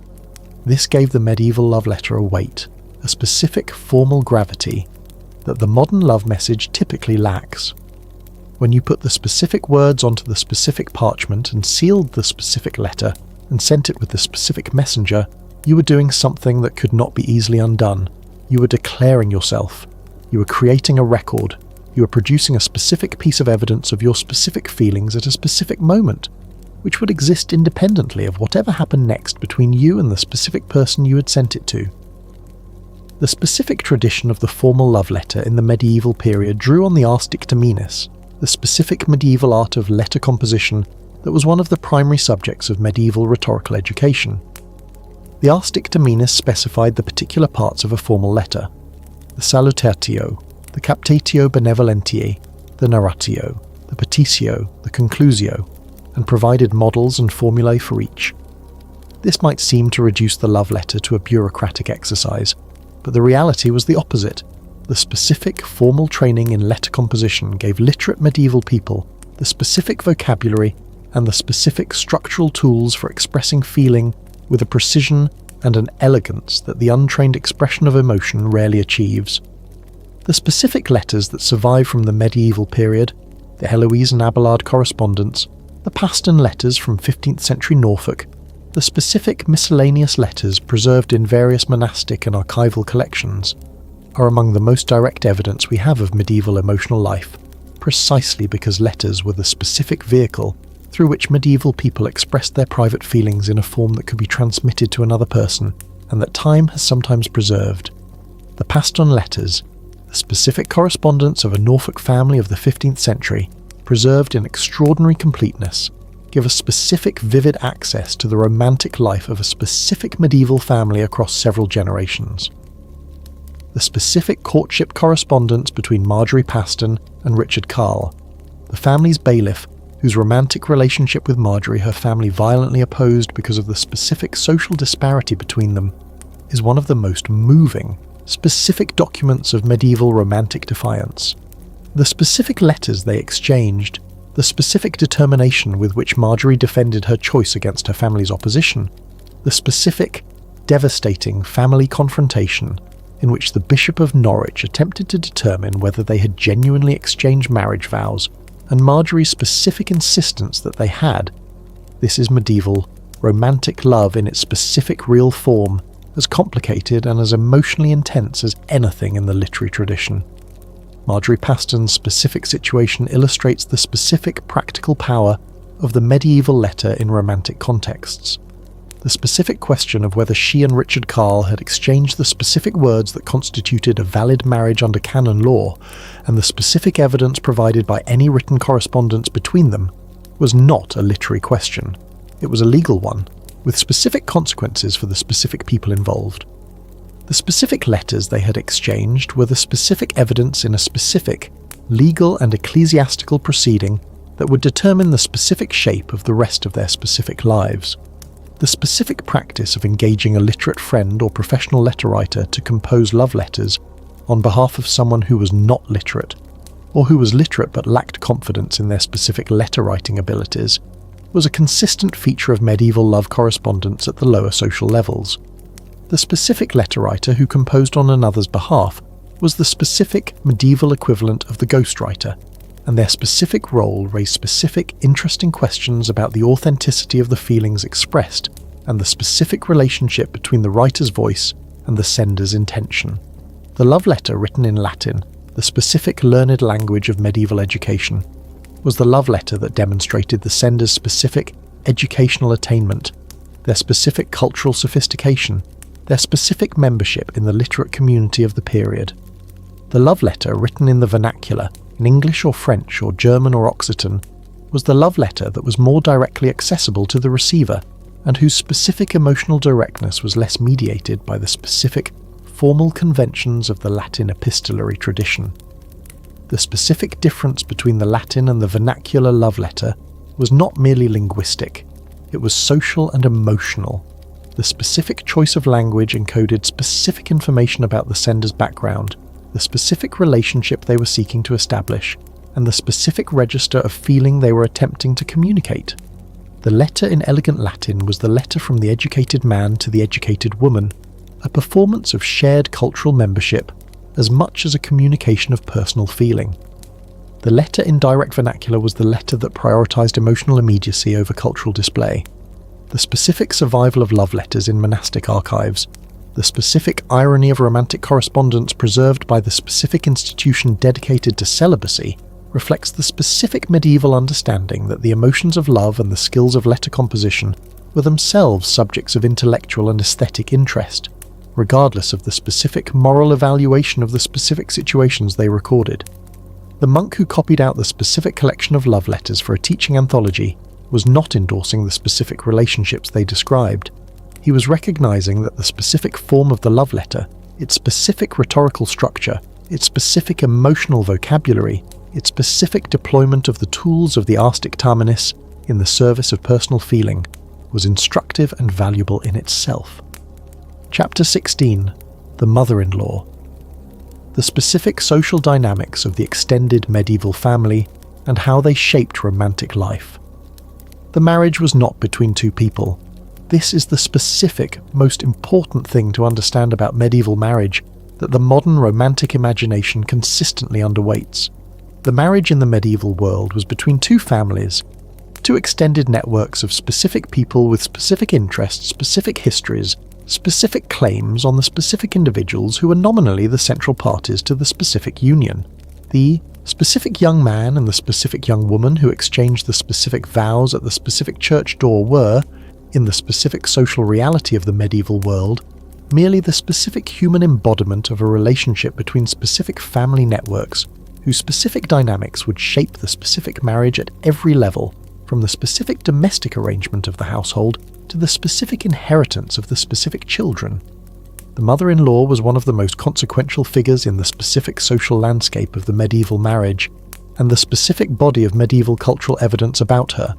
This gave the medieval love letter a weight, a specific formal gravity that the modern love message typically lacks. When you put the specific words onto the specific parchment and sealed the specific letter and sent it with the specific messenger, you were doing something that could not be easily undone. You were declaring yourself. You were creating a record. You were producing a specific piece of evidence of your specific feelings at a specific moment, which would exist independently of whatever happened next between you and the specific person you had sent it to. The specific tradition of the formal love letter in the medieval period drew on the ars dictaminis, the specific medieval art of letter composition that was one of the primary subjects of medieval rhetorical education. The ars dictaminis specified the particular parts of a formal letter: the salutatio, the captatio benevolentiae, the narratio, the petitio, the conclusio, and provided models and formulae for each. This might seem to reduce the love letter to a bureaucratic exercise, but the reality was the opposite. The specific formal training in letter composition gave literate medieval people the specific vocabulary and the specific structural tools for expressing feeling with a precision and an elegance that the untrained expression of emotion rarely achieves. The specific letters that survive from the medieval period, the Heloise and Abelard correspondence, the Paston letters from 15th century Norfolk, the specific miscellaneous letters preserved in various monastic and archival collections, are among the most direct evidence we have of medieval emotional life, precisely because letters were the specific vehicle through which medieval people expressed their private feelings in a form that could be transmitted to another person, and that time has sometimes preserved. The Paston letters, the specific correspondence of a Norfolk family of the 15th century, preserved in extraordinary completeness, give us specific vivid access to the romantic life of a specific medieval family across several generations. The specific courtship correspondence between Marjorie Paston and Richard Carle, the family's bailiff, whose romantic relationship with Marjorie her family violently opposed because of the specific social disparity between them, is one of the most moving, specific documents of medieval romantic defiance. The specific letters they exchanged, the specific determination with which Marjorie defended her choice against her family's opposition, the specific, devastating family confrontation in which the Bishop of Norwich attempted to determine whether they had genuinely exchanged marriage vows, and Marjorie's specific insistence that they had. This is medieval, romantic love in its specific real form, as complicated and as emotionally intense as anything in the literary tradition. Marjorie Paston's specific situation illustrates the specific practical power of the medieval letter in romantic contexts. The specific question of whether she and Richard Carle had exchanged the specific words that constituted a valid marriage under canon law, and the specific evidence provided by any written correspondence between them, was not a literary question. It was a legal one, with specific consequences for the specific people involved. The specific letters they had exchanged were the specific evidence in a specific, legal and ecclesiastical proceeding that would determine the specific shape of the rest of their specific lives. The specific practice of engaging a literate friend or professional letter writer to compose love letters on behalf of someone who was not literate, or who was literate but lacked confidence in their specific letter-writing abilities, was a consistent feature of medieval love correspondence at the lower social levels. The specific letter writer who composed on another's behalf was the specific medieval equivalent of the ghostwriter, and their specific role raised specific, interesting questions about the authenticity of the feelings expressed and the specific relationship between the writer's voice and the sender's intention. The love letter written in Latin, the specific learned language of medieval education, was the love letter that demonstrated the sender's specific educational attainment, their specific cultural sophistication, their specific membership in the literate community of the period. The love letter written in the vernacular, in English or French or German or Occitan, was the love letter that was more directly accessible to the receiver, and whose specific emotional directness was less mediated by the specific, formal conventions of the Latin epistolary tradition. The specific difference between the Latin and the vernacular love letter was not merely linguistic, it was social and emotional. The specific choice of language encoded specific information about the sender's background, the specific relationship they were seeking to establish, and the specific register of feeling they were attempting to communicate. The letter in elegant Latin was the letter from the educated man to the educated woman, a performance of shared cultural membership as much as a communication of personal feeling. The letter in direct vernacular was the letter that prioritized emotional immediacy over cultural display. The specific survival of love letters in monastic archives, the specific irony of romantic correspondence preserved by the specific institution dedicated to celibacy, reflects the specific medieval understanding that the emotions of love and the skills of letter composition were themselves subjects of intellectual and aesthetic interest, regardless of the specific moral evaluation of the specific situations they recorded. The monk who copied out the specific collection of love letters for a teaching anthology was not endorsing the specific relationships they described. He was recognizing that the specific form of the love letter, its specific rhetorical structure, its specific emotional vocabulary, its specific deployment of the tools of the ars dictaminis in the service of personal feeling, was instructive and valuable in itself. Chapter 16. The Mother-in-Law. The specific social dynamics of the extended medieval family and how they shaped romantic life. The marriage was not between two people. This is the specific, most important thing to understand about medieval marriage that the modern romantic imagination consistently underweights. The marriage in the medieval world was between two families, two extended networks of specific people with specific interests, specific histories, specific claims on the specific individuals who were nominally the central parties to the specific union. The specific young man and the specific young woman who exchanged the specific vows at the specific church door were, in the specific social reality of the medieval world, merely the specific human embodiment of a relationship between specific family networks whose specific dynamics would shape the specific marriage at every level, from the specific domestic arrangement of the household to the specific inheritance of the specific children. The mother-in-law was one of the most consequential figures in the specific social landscape of the medieval marriage, and the specific body of medieval cultural evidence about her,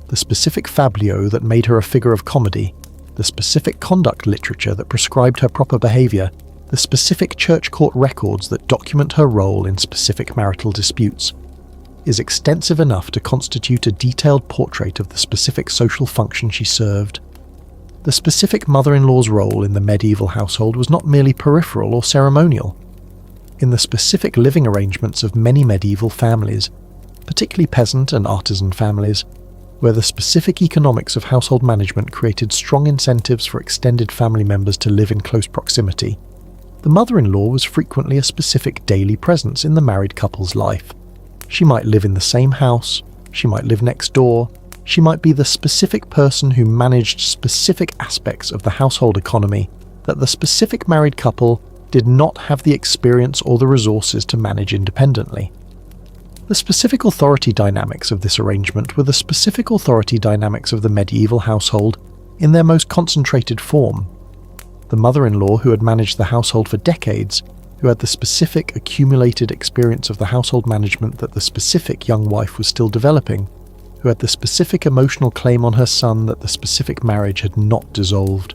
the specific fablio that made her a figure of comedy, the specific conduct literature that prescribed her proper behaviour, the specific church court records that document her role in specific marital disputes, is extensive enough to constitute a detailed portrait of the specific social function she served. The specific mother-in-law's role in the medieval household was not merely peripheral or ceremonial. In the specific living arrangements of many medieval families, particularly peasant and artisan families, where the specific economics of household management created strong incentives for extended family members to live in close proximity, the mother-in-law was frequently a specific daily presence in the married couple's life. She might live in the same house, she might live next door, she might be the specific person who managed specific aspects of the household economy that the specific married couple did not have the experience or the resources to manage independently. The specific authority dynamics of this arrangement were the specific authority dynamics of the medieval household in their most concentrated form. The mother-in-law who had managed the household for decades, who had the specific accumulated experience of the household management that the specific young wife was still developing, who had the specific emotional claim on her son that the specific marriage had not dissolved.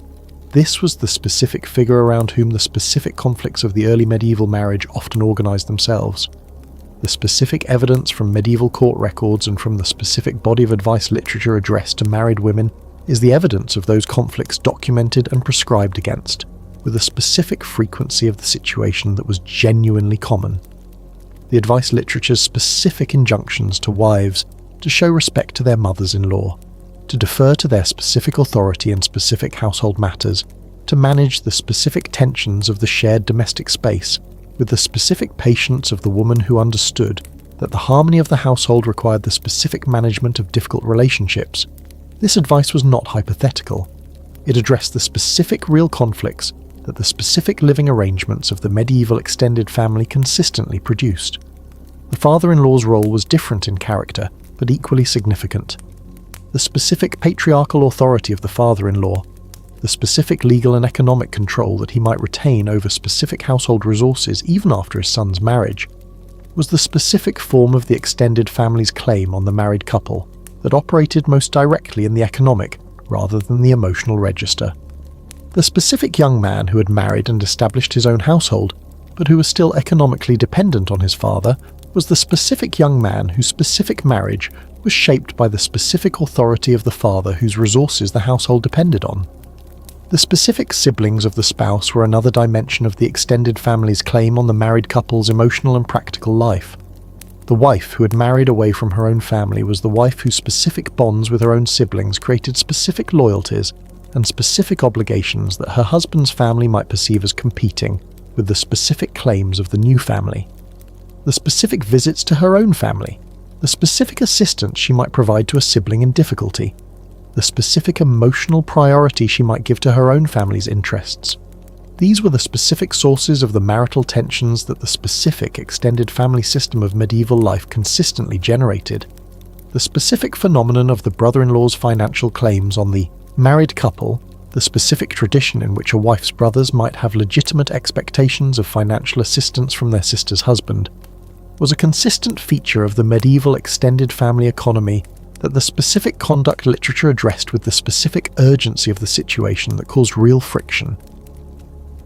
This was the specific figure around whom the specific conflicts of the early medieval marriage often organized themselves. The specific evidence from medieval court records and from the specific body of advice literature addressed to married women is the evidence of those conflicts documented and prescribed against, with a specific frequency of the situation that was genuinely common. The advice literature's specific injunctions to wives to show respect to their mothers-in-law, to defer to their specific authority in specific household matters, to manage the specific tensions of the shared domestic space, with the specific patience of the woman who understood that the harmony of the household required the specific management of difficult relationships. This advice was not hypothetical. It addressed the specific real conflicts that the specific living arrangements of the medieval extended family consistently produced. The father-in-law's role was different in character, but equally significant. the specific patriarchal authority of the father-in-law, the specific legal and economic control that he might retain over specific household resources even after his son's marriage, was the specific form of the extended family's claim on the married couple that operated most directly in the economic rather than the emotional register. The specific young man who had married and established his own household, but who was still economically dependent on his father, was the specific young man whose specific marriage was shaped by the specific authority of the father whose resources the household depended on. The specific siblings of the spouse were another dimension of the extended family's claim on the married couple's emotional and practical life. The wife who had married away from her own family was the wife whose specific bonds with her own siblings created specific loyalties and specific obligations that her husband's family might perceive as competing with the specific claims of the new family. The specific visits to her own family, the specific assistance she might provide to a sibling in difficulty, the specific emotional priority she might give to her own family's interests. These were the specific sources of the marital tensions that the specific extended family system of medieval life consistently generated. The specific phenomenon of the brother-in-law's financial claims on the married couple, the specific tradition in which a wife's brothers might have legitimate expectations of financial assistance from their sister's husband, was a consistent feature of the medieval extended family economy that the specific conduct literature addressed with the specific urgency of the situation that caused real friction.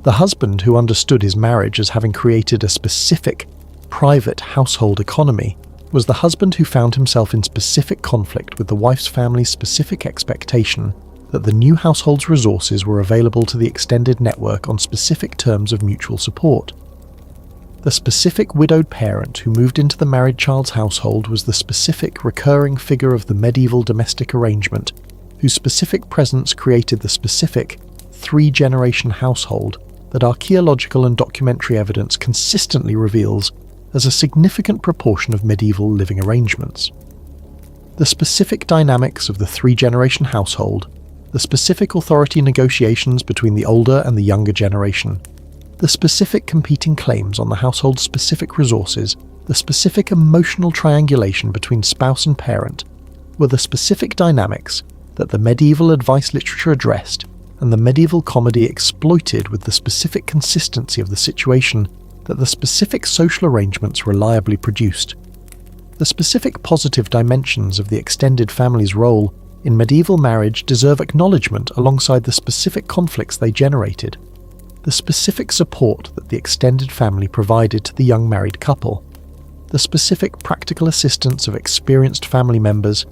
The husband who understood his marriage as having created a specific, private household economy was the husband who found himself in specific conflict with the wife's family's specific expectation that the new household's resources were available to the extended network on specific terms of mutual support. The specific widowed parent who moved into the married child's household was the specific recurring figure of the medieval domestic arrangement, whose specific presence created the specific three-generation household that archaeological and documentary evidence consistently reveals as a significant proportion of medieval living arrangements. The specific dynamics of the three-generation household, the specific authority negotiations between the older and the younger generation, the specific competing claims on the household's specific resources, the specific emotional triangulation between spouse and parent, were the specific dynamics that the medieval advice literature addressed and the medieval comedy exploited with the specific consistency of the situation that the specific social arrangements reliably produced. The specific positive dimensions of the extended family's role in medieval marriage deserve acknowledgement alongside the specific conflicts they generated. The specific support that the extended family provided to the young married couple, the specific practical assistance of experienced family members,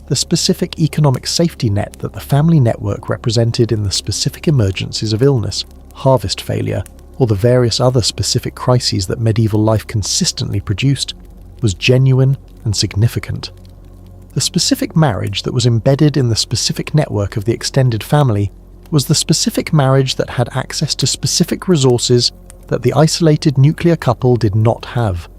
the specific economic safety net that the family network represented in the specific emergencies of illness, harvest failure, or the various other specific crises that medieval life consistently produced, was genuine and significant. The specific marriage that was embedded in the specific network of the extended family was the specific marriage that had access to specific resources that the isolated nuclear couple did not have.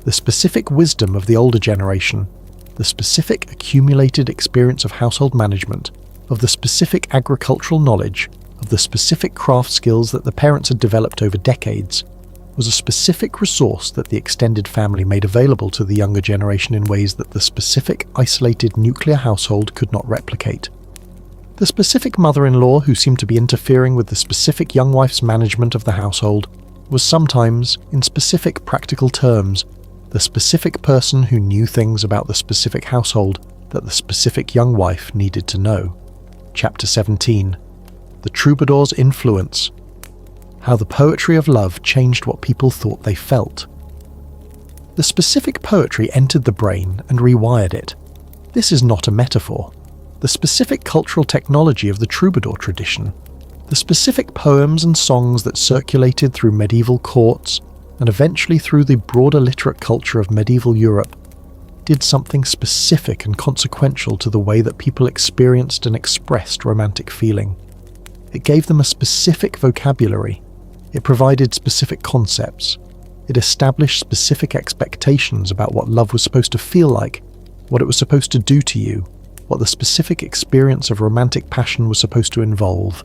The specific wisdom of the older generation, the specific accumulated experience of household management, of the specific agricultural knowledge, of the specific craft skills that the parents had developed over decades, was a specific resource that the extended family made available to the younger generation in ways that the specific isolated nuclear household could not replicate. The specific mother-in-law who seemed to be interfering with the specific young wife's management of the household was sometimes, in specific practical terms, the specific person who knew things about the specific household that the specific young wife needed to know. Chapter 17. The Troubadour's Influence. How the poetry of love changed what people thought they felt. The specific poetry entered the brain and rewired it. This is not a metaphor. The specific cultural technology of the troubadour tradition, the specific poems and songs that circulated through medieval courts and eventually through the broader literate culture of medieval Europe, did something specific and consequential to the way that people experienced and expressed romantic feeling. It gave them a specific vocabulary. It provided specific concepts. It established specific expectations about what love was supposed to feel like, what it was supposed to do to you, what the specific experience of romantic passion was supposed to involve.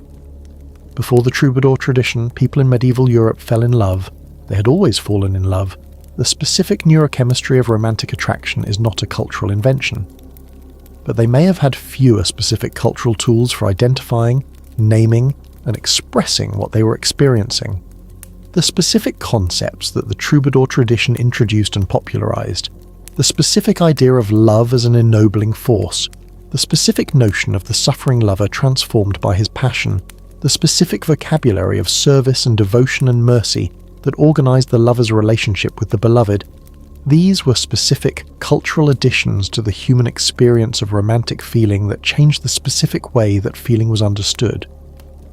Before the troubadour tradition, people in medieval Europe fell in love. They had always fallen in love. The specific neurochemistry of romantic attraction is not a cultural invention. but they may have had fewer specific cultural tools for identifying, naming, and expressing what they were experiencing. The specific concepts that the troubadour tradition introduced and popularized, the specific idea of love as an ennobling force, the specific notion of the suffering lover transformed by his passion, the specific vocabulary of service and devotion and mercy that organized the lover's relationship with the beloved, these were specific cultural additions to the human experience of romantic feeling that changed the specific way that feeling was understood.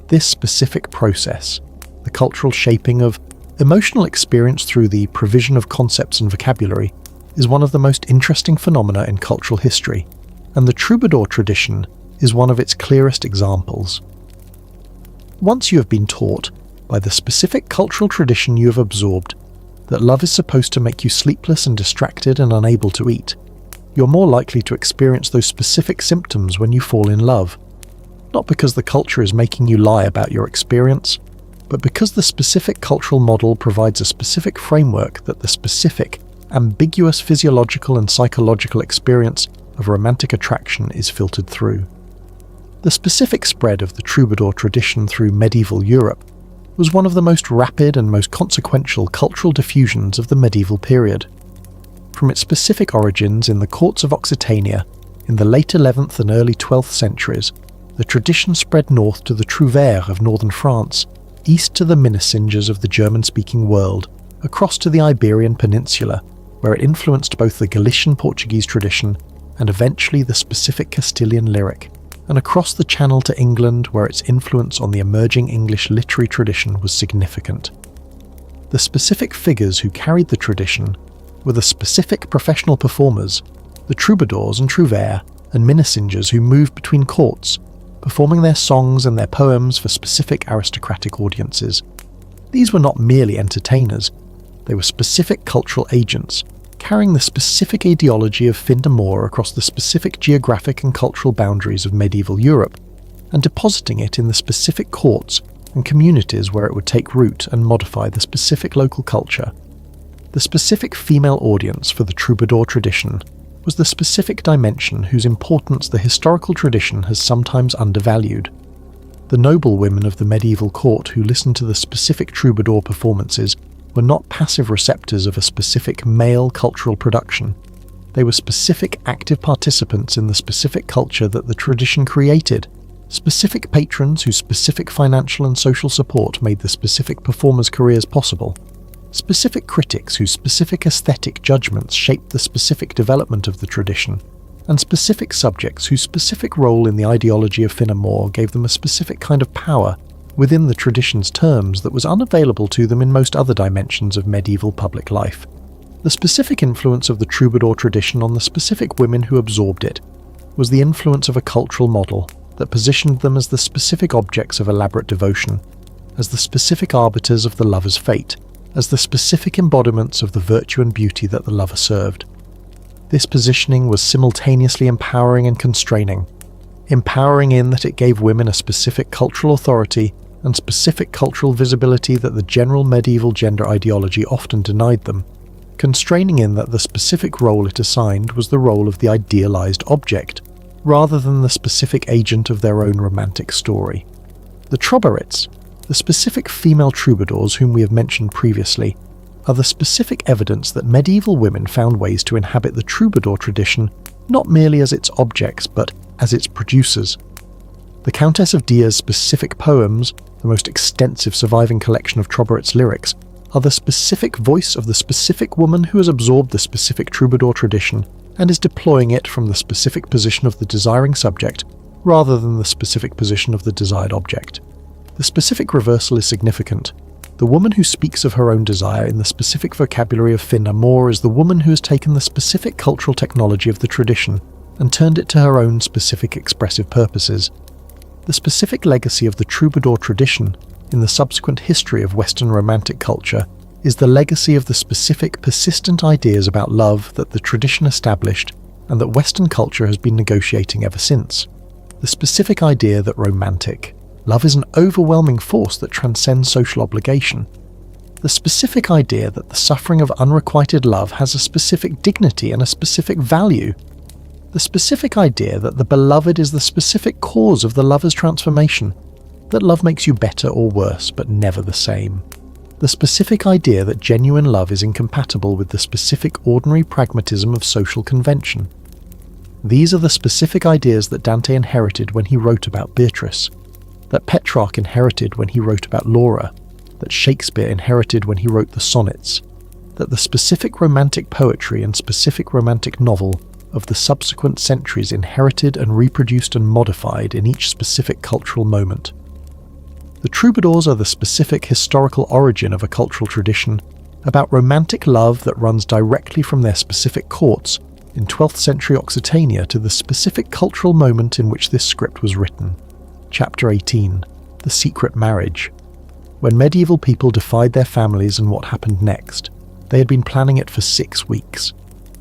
This specific process, the cultural shaping of emotional experience through the provision of concepts and vocabulary, is one of the most interesting phenomena in cultural history, and the troubadour tradition is one of its clearest examples. Once you have been taught, by the specific cultural tradition you have absorbed, that love is supposed to make you sleepless and distracted and unable to eat, you're more likely to experience those specific symptoms when you fall in love. Not because the culture is making you lie about your experience, but because the specific cultural model provides a specific framework that the specific, ambiguous physiological and psychological experience of romantic attraction is filtered through. The specific spread of the troubadour tradition through medieval Europe was one of the most rapid and most consequential cultural diffusions of the medieval period. From its specific origins in the courts of Occitania in the late 11th and early 12th centuries, the tradition spread north to the trouvères of northern France, east to the minnesingers of the German-speaking world, across to the Iberian Peninsula, where it influenced both the Galician Portuguese tradition and eventually the specific Castilian lyric, and across the Channel to England, where its influence on the emerging English literary tradition was significant. The specific figures who carried the tradition were the specific professional performers, the troubadours and trouvères and minnesingers who moved between courts, performing their songs and their poems for specific aristocratic audiences. These were not merely entertainers, they were specific cultural agents, carrying the specific ideology of fin d'amour across the specific geographic and cultural boundaries of medieval Europe, and depositing it in the specific courts and communities where it would take root and modify the specific local culture. The specific female audience for the troubadour tradition was the specific dimension whose importance the historical tradition has sometimes undervalued. The noble women of the medieval court who listened to the specific troubadour performances were not passive receptors of a specific male cultural production. They were specific active participants in the specific culture that the tradition created, specific patrons whose specific financial and social support made the specific performers' careers possible, specific critics whose specific aesthetic judgments shaped the specific development of the tradition, and specific subjects whose specific role in the ideology of fin d'amour gave them a specific kind of power within the tradition's terms that was unavailable to them in most other dimensions of medieval public life. The specific influence of the troubadour tradition on the specific women who absorbed it was the influence of a cultural model that positioned them as the specific objects of elaborate devotion, as the specific arbiters of the lover's fate, as the specific embodiments of the virtue and beauty that the lover served. This positioning was simultaneously empowering and constraining. Empowering in that it gave women a specific cultural authority and specific cultural visibility that the general medieval gender ideology often denied them. Constraining in that the specific role it assigned was the role of the idealized object, rather than the specific agent of their own romantic story. The troubadours, the specific female troubadours whom we have mentioned previously, are the specific evidence that medieval women found ways to inhabit the troubadour tradition not merely as its objects but as its producers. The Countess of Dia's specific poems, the most extensive surviving collection of troubadours lyrics, are the specific voice of the specific woman who has absorbed the specific troubadour tradition and is deploying it from the specific position of the desiring subject rather than the specific position of the desired object. The specific reversal is significant. The woman who speaks of her own desire in the specific vocabulary of fin d'amour is the woman who has taken the specific cultural technology of the tradition and turned it to her own specific expressive purposes. The specific legacy of the troubadour tradition in the subsequent history of Western Romantic culture is the legacy of the specific persistent ideas about love that the tradition established and that Western culture has been negotiating ever since. The specific idea that romantic love is an overwhelming force that transcends social obligation. The specific idea that the suffering of unrequited love has a specific dignity and a specific value. The specific idea that the beloved is the specific cause of the lover's transformation, that love makes you better or worse, but never the same. The specific idea that genuine love is incompatible with the specific ordinary pragmatism of social convention. These are the specific ideas that Dante inherited when he wrote about Beatrice, that Petrarch inherited when he wrote about Laura, that Shakespeare inherited when he wrote the sonnets, that the specific romantic poetry and specific romantic novel of the subsequent centuries inherited and reproduced and modified in each specific cultural moment. The troubadours are the specific historical origin of a cultural tradition about romantic love that runs directly from their specific courts in 12th century Occitania to the specific cultural moment in which this script was written. Chapter 18, The Secret Marriage. When medieval people defied their families and what happened next, they had been planning it for 6 weeks.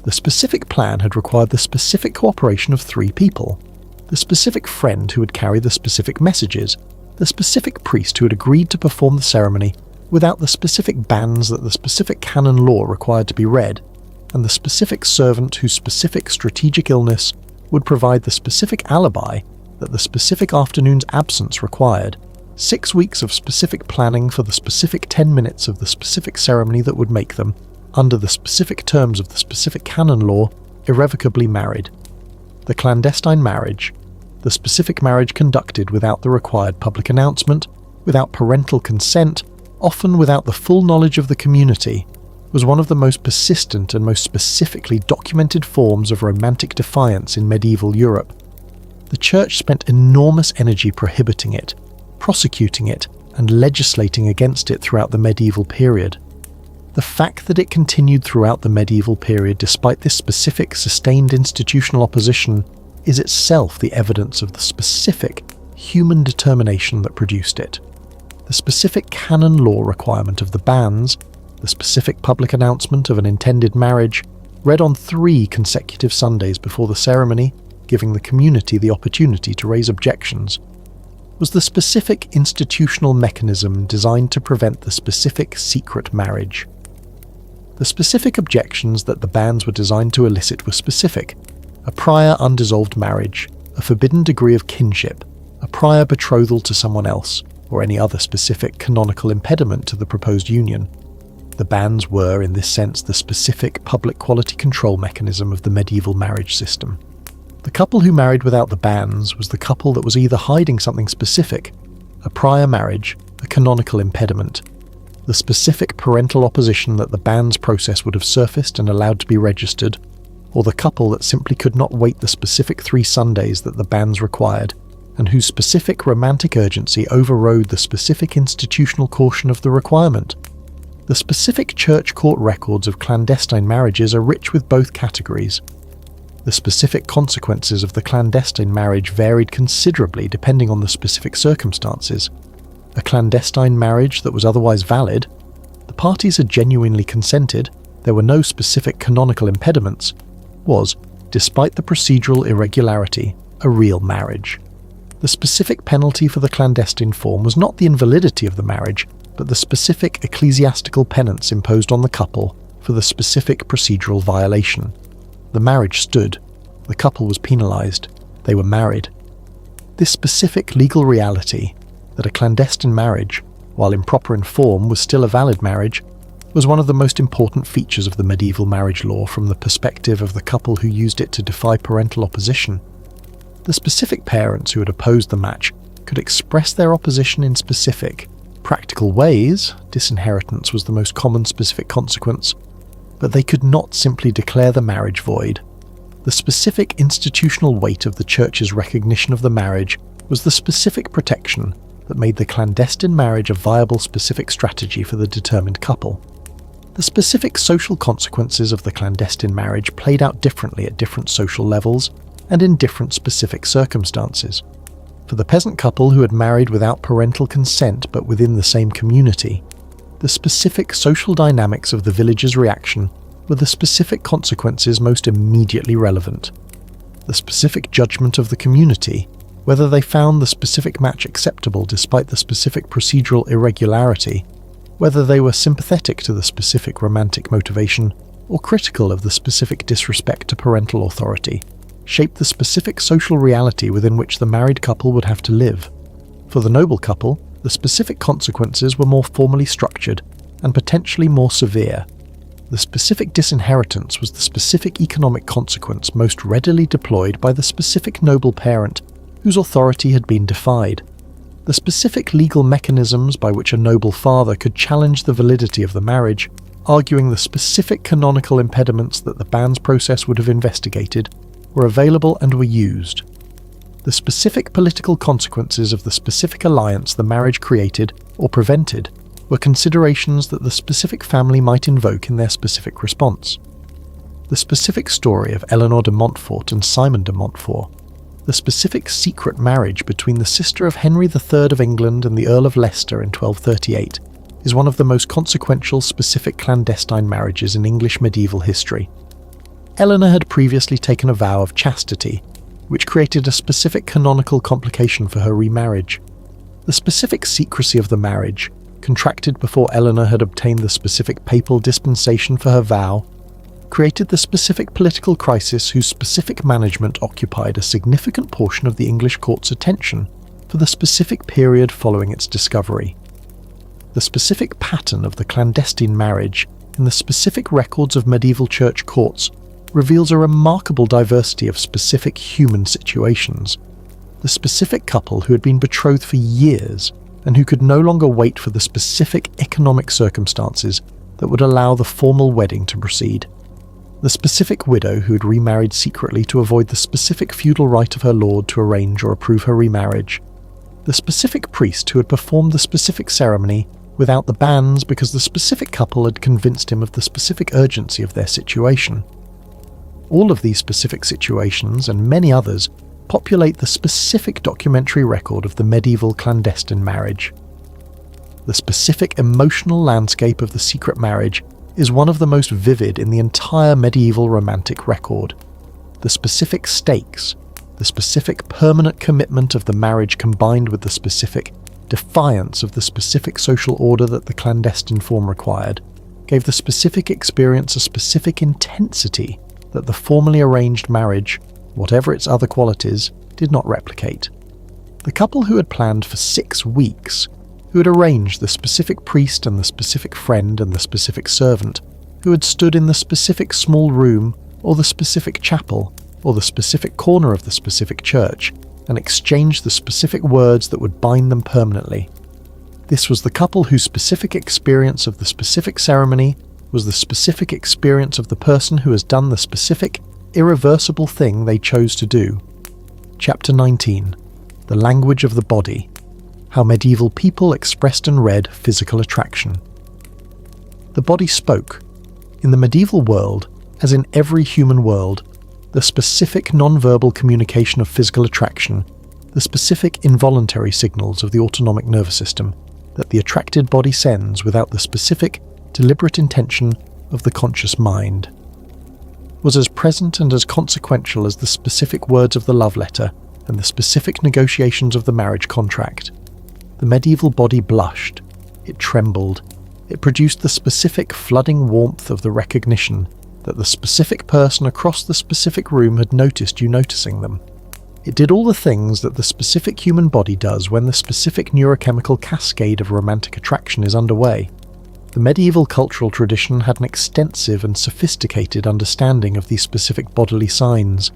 The specific plan had required the specific cooperation of 3 people: the specific friend who would carry the specific messages, the specific priest who had agreed to perform the ceremony without the specific banns that the specific canon law required to be read, and the specific servant whose specific strategic illness would provide the specific alibi that the specific afternoon's absence required. 6 weeks of specific planning for the specific 10 minutes of the specific ceremony that would make them, under the specific terms of the specific canon law, irrevocably married. The clandestine marriage, the specific marriage conducted without the required public announcement, without parental consent, often without the full knowledge of the community, was one of the most persistent and most specifically documented forms of romantic defiance in medieval Europe. The Church spent enormous energy prohibiting it, prosecuting it, and legislating against it throughout the medieval period. The fact that it continued throughout the medieval period despite this specific sustained institutional opposition is itself the evidence of the specific human determination that produced it. The specific canon law requirement of the banns, the specific public announcement of an intended marriage, read on 3 consecutive Sundays before the ceremony, giving the community the opportunity to raise objections, was the specific institutional mechanism designed to prevent the specific secret marriage. The specific objections that the banns were designed to elicit were specific: a prior undissolved marriage, a forbidden degree of kinship, a prior betrothal to someone else, or any other specific canonical impediment to the proposed union. The banns were, in this sense, the specific public quality control mechanism of the medieval marriage system. The couple who married without the banns was the couple that was either hiding something specific, a prior marriage, a canonical impediment, the specific parental opposition that the banns process would have surfaced and allowed to be registered, or the couple that simply could not wait the specific 3 Sundays that the banns required, and whose specific romantic urgency overrode the specific institutional caution of the requirement. The specific church court records of clandestine marriages are rich with both categories. The specific consequences of the clandestine marriage varied considerably depending on the specific circumstances. A clandestine marriage that was otherwise valid, the parties had genuinely consented, there were no specific canonical impediments, was, despite the procedural irregularity, a real marriage. The specific penalty for the clandestine form was not the invalidity of the marriage, but the specific ecclesiastical penance imposed on the couple for the specific procedural violation. The marriage stood, the couple was penalized, they were married. This specific legal reality, that a clandestine marriage, while improper in form, was still a valid marriage, was one of the most important features of the medieval marriage law from the perspective of the couple who used it to defy parental opposition. The specific parents who had opposed the match could express their opposition in specific, practical ways. Disinheritance was the most common specific consequence, but they could not simply declare the marriage void. The specific institutional weight of the Church's recognition of the marriage was the specific protection that made the clandestine marriage a viable specific strategy for the determined couple. The specific social consequences of the clandestine marriage played out differently at different social levels and in different specific circumstances. For the peasant couple who had married without parental consent but within the same community, the specific social dynamics of the village's reaction were the specific consequences most immediately relevant. The specific judgment of the community, whether they found the specific match acceptable despite the specific procedural irregularity, whether they were sympathetic to the specific romantic motivation or critical of the specific disrespect to parental authority, shaped the specific social reality within which the married couple would have to live. For the noble couple, the specific consequences were more formally structured and potentially more severe. The specific disinheritance was the specific economic consequence most readily deployed by the specific noble parent whose authority had been defied. The specific legal mechanisms by which a noble father could challenge the validity of the marriage, arguing the specific canonical impediments that the banns process would have investigated, were available and were used. The specific political consequences of the specific alliance the marriage created or prevented were considerations that the specific family might invoke in their specific response. The specific story of Eleanor de Montfort and Simon de Montfort, the specific secret marriage between the sister of Henry III of England and the Earl of Leicester in 1238, is one of the most consequential specific clandestine marriages in English medieval history. Eleanor had previously taken a vow of chastity, which created a specific canonical complication for her remarriage. The specific secrecy of the marriage, contracted before Eleanor had obtained the specific papal dispensation for her vow, created the specific political crisis whose specific management occupied a significant portion of the English court's attention for the specific period following its discovery. The specific pattern of the clandestine marriage in the specific records of medieval church courts reveals a remarkable diversity of specific human situations. The specific couple who had been betrothed for years and who could no longer wait for the specific economic circumstances that would allow the formal wedding to proceed. The specific widow who had remarried secretly to avoid the specific feudal right of her lord to arrange or approve her remarriage. The specific priest who had performed the specific ceremony without the banns because the specific couple had convinced him of the specific urgency of their situation. All of these specific situations, and many others, populate the specific documentary record of the medieval clandestine marriage. The specific emotional landscape of the secret marriage is one of the most vivid in the entire medieval romantic record. The specific stakes, the specific permanent commitment of the marriage combined with the specific defiance of the specific social order that the clandestine form required, gave the specific experience a specific intensity that the formally arranged marriage, whatever its other qualities, did not replicate. The couple who had planned for 6 weeks, who had arranged the specific priest and the specific friend and the specific servant, who had stood in the specific small room or the specific chapel or the specific corner of the specific church and exchanged the specific words that would bind them permanently. This was the couple whose specific experience of the specific ceremony was the specific experience of the person who has done the specific, irreversible thing they chose to do. Chapter 19. The Language of the Body. How medieval people expressed and read physical attraction. The body spoke. In the medieval world, as in every human world, the specific non-verbal communication of physical attraction, the specific involuntary signals of the autonomic nervous system that the attracted body sends without the specific, deliberate intention of the conscious mind, was as present and as consequential as the specific words of the love letter and the specific negotiations of the marriage contract. The medieval body blushed, it trembled, it produced the specific flooding warmth of the recognition that the specific person across the specific room had noticed you noticing them. It did all the things that the specific human body does when the specific neurochemical cascade of romantic attraction is underway. The medieval cultural tradition had an extensive and sophisticated understanding of these specific bodily signs,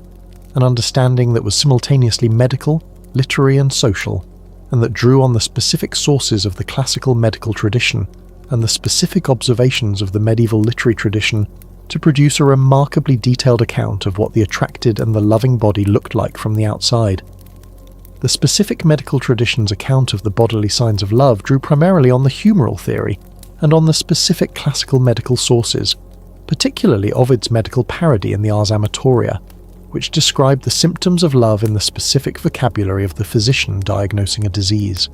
an understanding that was simultaneously medical, literary and social, and that drew on the specific sources of the classical medical tradition and the specific observations of the medieval literary tradition to produce a remarkably detailed account of what the attracted and the loving body looked like from the outside. The specific medical tradition's account of the bodily signs of love drew primarily on the humoral theory and on the specific classical medical sources, particularly Ovid's medical parody in the Ars Amatoria, which described the symptoms of love in the specific vocabulary of the physician diagnosing a disease.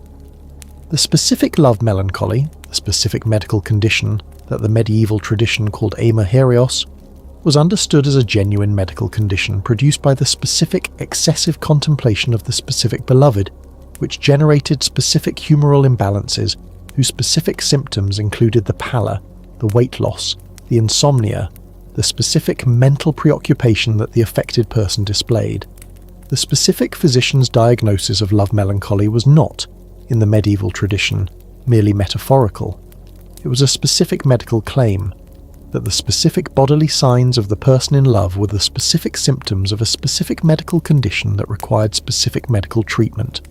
The specific love melancholy, the specific medical condition that the medieval tradition called amor herios, was understood as a genuine medical condition produced by the specific excessive contemplation of the specific beloved, which generated specific humoral imbalances whose specific symptoms included the pallor, the weight loss, the insomnia, the specific mental preoccupation that the affected person displayed. The specific physician's diagnosis of love melancholy was not, in the medieval tradition, merely metaphorical. It was a specific medical claim that the specific bodily signs of the person in love were the specific symptoms of a specific medical condition that required specific medical treatment.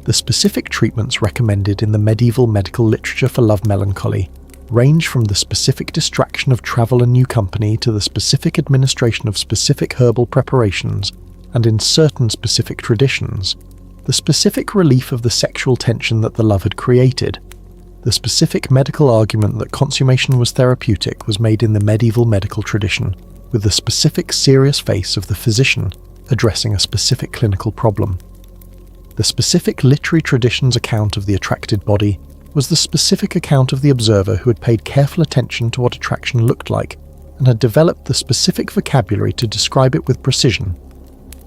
The specific treatments recommended in the medieval medical literature for love melancholy range from the specific distraction of travel and new company to the specific administration of specific herbal preparations, and in certain specific traditions, the specific relief of the sexual tension that the love had created. The specific medical argument that consummation was therapeutic was made in the medieval medical tradition, with the specific serious face of the physician addressing a specific clinical problem. The specific literary tradition's account of the attracted body was the specific account of the observer who had paid careful attention to what attraction looked like and had developed the specific vocabulary to describe it with precision.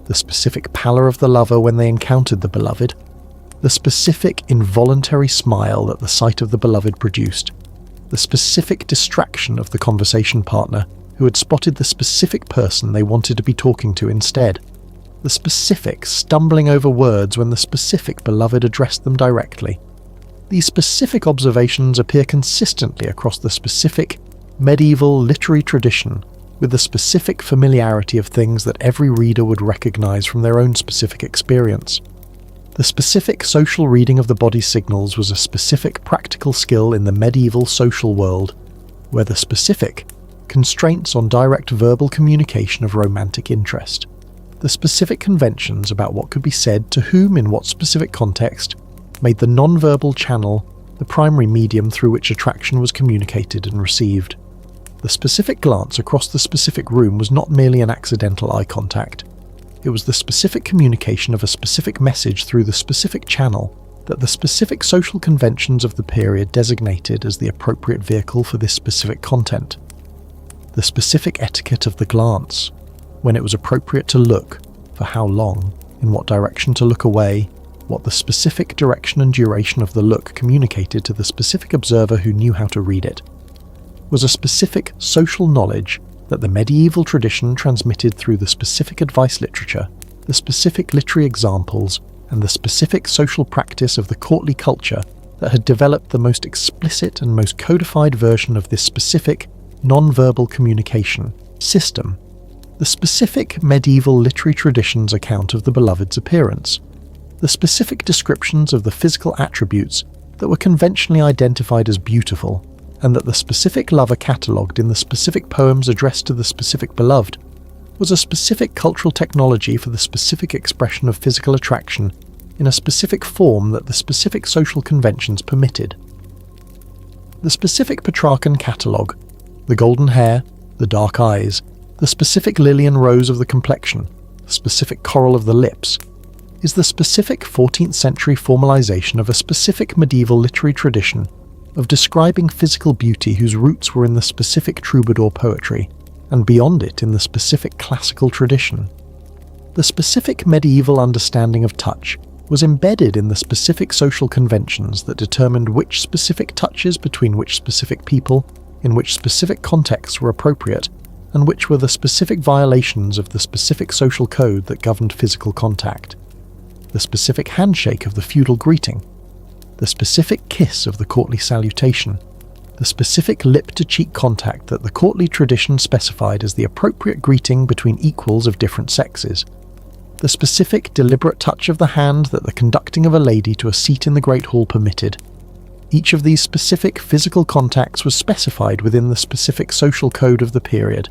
The specific pallor of the lover when they encountered the beloved, the specific involuntary smile that the sight of the beloved produced, the specific distraction of the conversation partner who had spotted the specific person they wanted to be talking to instead, the specific stumbling over words when the specific beloved addressed them directly. These specific observations appear consistently across the specific medieval literary tradition, with the specific familiarity of things that every reader would recognize from their own specific experience. The specific social reading of the body's signals was a specific practical skill in the medieval social world, where the specific constraints on direct verbal communication of romantic interest, the specific conventions about what could be said to whom in what specific context, made the non-verbal channel the primary medium through which attraction was communicated and received. The specific glance across the specific room was not merely an accidental eye contact. It was the specific communication of a specific message through the specific channel that the specific social conventions of the period designated as the appropriate vehicle for this specific content. The specific etiquette of the glance, when it was appropriate to look, for how long, in what direction to look away, what the specific direction and duration of the look communicated to the specific observer who knew how to read it, was a specific social knowledge that the medieval tradition transmitted through the specific advice literature, the specific literary examples, and the specific social practice of the courtly culture that had developed the most explicit and most codified version of this specific non-verbal communication system. The specific medieval literary tradition's account of the beloved's appearance, the specific descriptions of the physical attributes that were conventionally identified as beautiful, and that the specific lover catalogued in the specific poems addressed to the specific beloved, was a specific cultural technology for the specific expression of physical attraction in a specific form that the specific social conventions permitted. The specific Petrarchan catalogue, the golden hair, the dark eyes, the specific lily and rose of the complexion, the specific coral of the lips, is the specific 14th century formalization of a specific medieval literary tradition of describing physical beauty whose roots were in the specific troubadour poetry, and beyond it in the specific classical tradition. The specific medieval understanding of touch was embedded in the specific social conventions that determined which specific touches between which specific people, in which specific contexts were appropriate, and which were the specific violations of the specific social code that governed physical contact. The specific handshake of the feudal greeting, the specific kiss of the courtly salutation, the specific lip-to-cheek contact that the courtly tradition specified as the appropriate greeting between equals of different sexes, the specific deliberate touch of the hand that the conducting of a lady to a seat in the Great Hall permitted. Each of these specific physical contacts was specified within the specific social code of the period,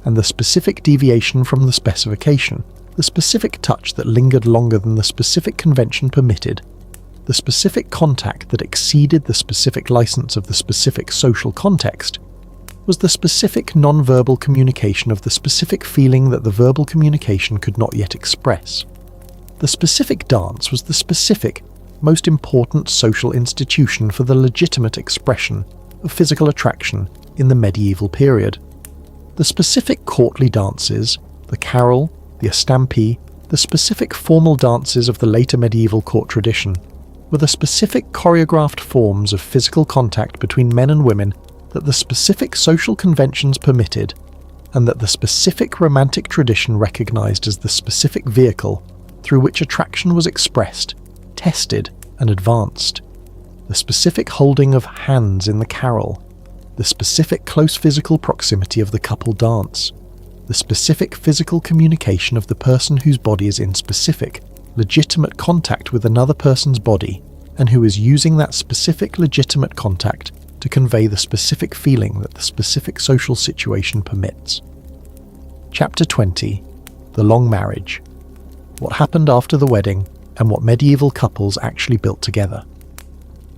and the specific deviation from the specification, the specific touch that lingered longer than the specific convention permitted, the specific contact that exceeded the specific license of the specific social context, was the specific non-verbal communication of the specific feeling that the verbal communication could not yet express. The specific dance was the specific, most important social institution for the legitimate expression of physical attraction in the medieval period. The specific courtly dances, the carol, the estampie, the specific formal dances of the later medieval court tradition, were the specific choreographed forms of physical contact between men and women that the specific social conventions permitted and that the specific romantic tradition recognized as the specific vehicle through which attraction was expressed, tested, and advanced. The specific holding of hands in the carol, the specific close physical proximity of the couple dance, the specific physical communication of the person whose body is in specific, legitimate contact with another person's body, and who is using that specific legitimate contact to convey the specific feeling that the specific social situation permits. Chapter 20. The Long Marriage. What happened after the wedding, and what medieval couples actually built together.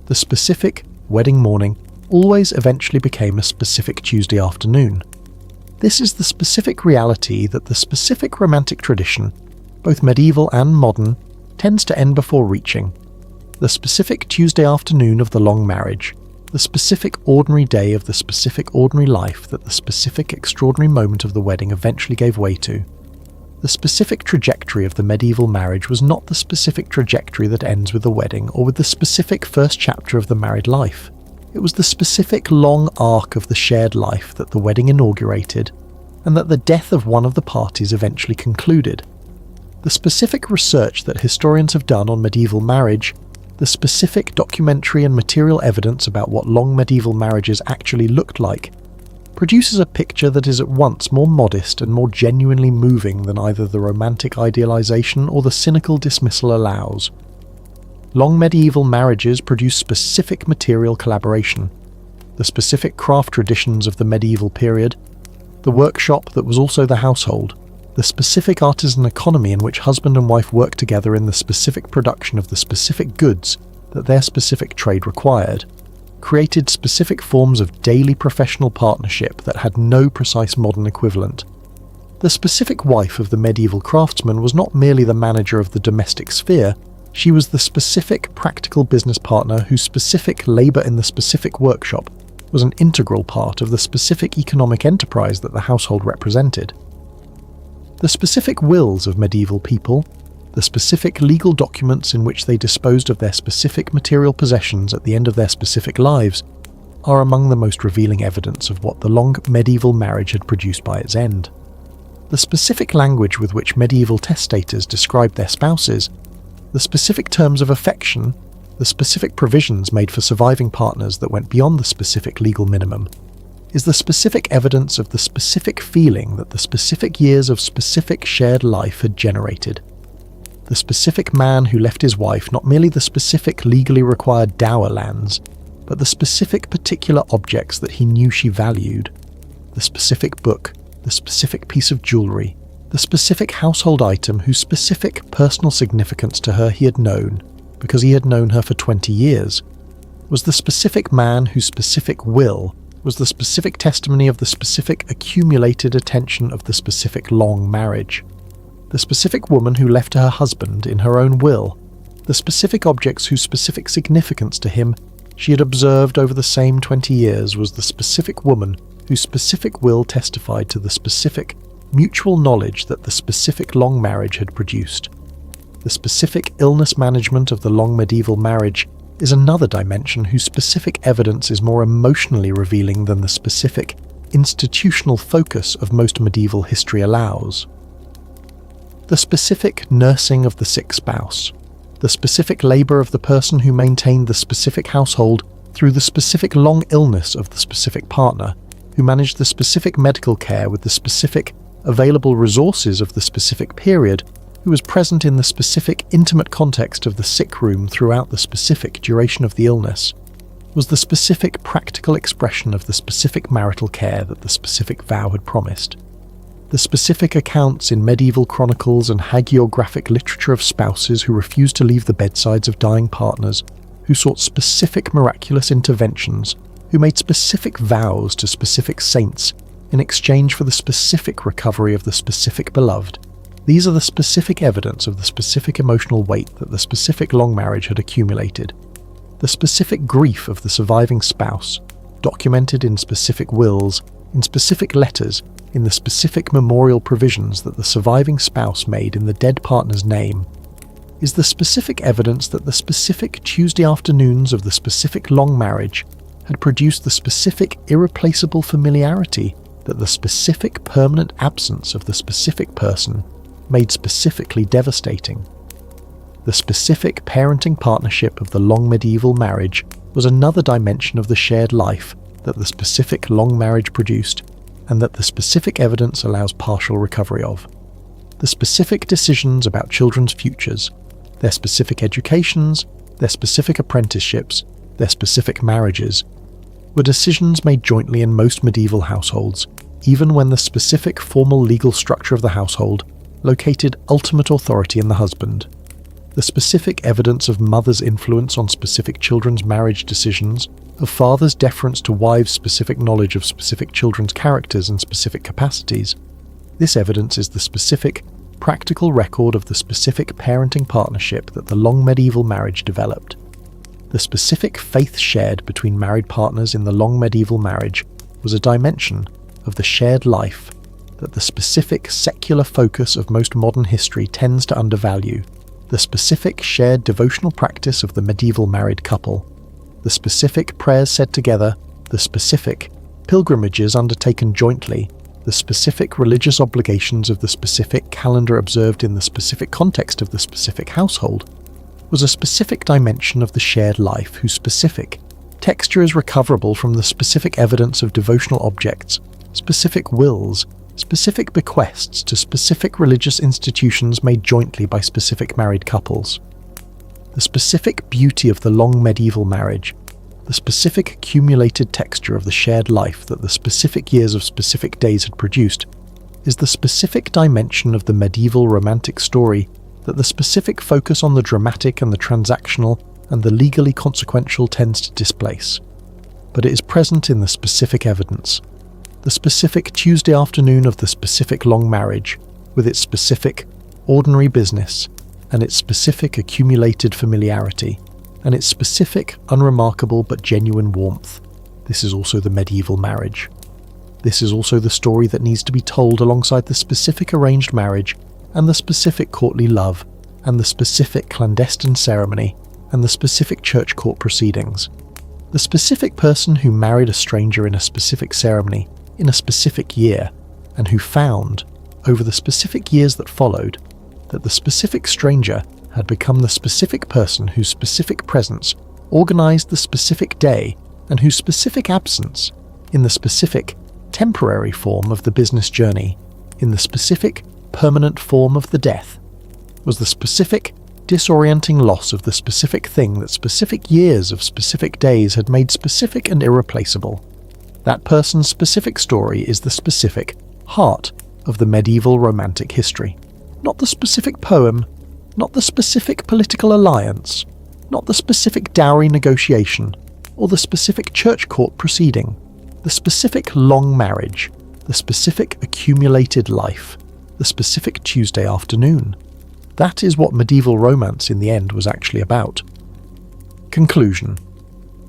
The specific wedding morning always eventually became a specific Tuesday afternoon. This is the specific reality that the specific romantic tradition, both medieval and modern, tends to end before reaching. The specific Tuesday afternoon of the long marriage, the specific ordinary day of the specific ordinary life that the specific extraordinary moment of the wedding eventually gave way to. The specific trajectory of the medieval marriage was not the specific trajectory that ends with the wedding or with the specific first chapter of the married life. It was the specific long arc of the shared life that the wedding inaugurated, and that the death of one of the parties eventually concluded. The specific research that historians have done on medieval marriage, the specific documentary and material evidence about what long medieval marriages actually looked like, produces a picture that is at once more modest and more genuinely moving than either the romantic idealization or the cynical dismissal allows. Long medieval marriages produce specific material collaboration, the specific craft traditions of the medieval period, the workshop that was also the household, the specific artisan economy in which husband and wife worked together in the specific production of the specific goods that their specific trade required, created specific forms of daily professional partnership that had no precise modern equivalent. The specific wife of the medieval craftsman was not merely the manager of the domestic sphere, she was the specific practical business partner whose specific labour in the specific workshop was an integral part of the specific economic enterprise that the household represented. The specific wills of medieval people, the specific legal documents in which they disposed of their specific material possessions at the end of their specific lives, are among the most revealing evidence of what the long medieval marriage had produced by its end. The specific language with which medieval testators described their spouses, the specific terms of affection, the specific provisions made for surviving partners that went beyond the specific legal minimum, is the specific evidence of the specific feeling that the specific years of specific shared life had generated. The specific man who left his wife not merely the specific legally required dower lands, but the specific particular objects that he knew she valued, the specific book, the specific piece of jewellery, the specific household item whose specific personal significance to her he had known, because he had known her for 20 years, was the specific man whose specific will was the specific testimony of the specific accumulated attention of the specific long marriage. The specific woman who left to her husband in her own will, the specific objects whose specific significance to him she had observed over the same 20 years was the specific woman whose specific will testified to the specific mutual knowledge that the specific long marriage had produced. The specific illness management of the long medieval marriage is another dimension whose specific evidence is more emotionally revealing than the specific institutional focus of most medieval history allows. The specific nursing of the sick spouse, the specific labour of the person who maintained the specific household through the specific long illness of the specific partner, who managed the specific medical care with the specific available resources of the specific period, who was present in the specific intimate context of the sick room throughout the specific duration of the illness, was the specific practical expression of the specific marital care that the specific vow had promised. The specific accounts in medieval chronicles and hagiographic literature of spouses who refused to leave the bedsides of dying partners, who sought specific miraculous interventions, who made specific vows to specific saints in exchange for the specific recovery of the specific beloved. These are the specific evidence of the specific emotional weight that the specific long marriage had accumulated. The specific grief of the surviving spouse, documented in specific wills, in specific letters, in the specific memorial provisions that the surviving spouse made in the dead partner's name, is the specific evidence that the specific Tuesday afternoons of the specific long marriage had produced the specific irreplaceable familiarity that the specific permanent absence of the specific person made specifically devastating. The specific parenting partnership of the long medieval marriage was another dimension of the shared life that the specific long marriage produced, and that the specific evidence allows partial recovery of. The specific decisions about children's futures, their specific educations, their specific apprenticeships, their specific marriages, were decisions made jointly in most medieval households, even when the specific formal legal structure of the household located ultimate authority in the husband. The specific evidence of mothers' influence on specific children's marriage decisions, of fathers' deference to wives' specific knowledge of specific children's characters and specific capacities. This evidence is the specific, practical record of the specific parenting partnership that the long medieval marriage developed. The specific faith shared between married partners in the long medieval marriage was a dimension of the shared life that the specific secular focus of most modern history tends to undervalue. The specific shared devotional practice of the medieval married couple, the specific prayers said together, the specific pilgrimages undertaken jointly, the specific religious obligations of the specific calendar observed in the specific context of the specific household, was a specific dimension of the shared life whose specific texture is recoverable from the specific evidence of devotional objects, specific wills, specific bequests to specific religious institutions made jointly by specific married couples. The specific beauty of the long medieval marriage, the specific accumulated texture of the shared life that the specific years of specific days had produced, is the specific dimension of the medieval romantic story that the specific focus on the dramatic and the transactional and the legally consequential tends to displace. But it is present in the specific evidence. The specific Tuesday afternoon of the specific long marriage, with its specific ordinary business, and its specific accumulated familiarity, and its specific unremarkable but genuine warmth. This is also the medieval marriage. This is also the story that needs to be told alongside the specific arranged marriage, and the specific courtly love, and the specific clandestine ceremony, and the specific church court proceedings. The specific person who married a stranger in a specific ceremony, in a specific year, and who found, over the specific years that followed, that the specific stranger had become the specific person whose specific presence organized the specific day and whose specific absence, in the specific temporary form of the business journey, in the specific permanent form of the death, was the specific disorienting loss of the specific thing that specific years of specific days had made specific and irreplaceable. That person's specific story is the specific heart of the medieval romantic history. Not the specific poem, not the specific political alliance, not the specific dowry negotiation, or the specific church court proceeding, the specific long marriage, the specific accumulated life, the specific Tuesday afternoon. That is what medieval romance in the end was actually about. Conclusion.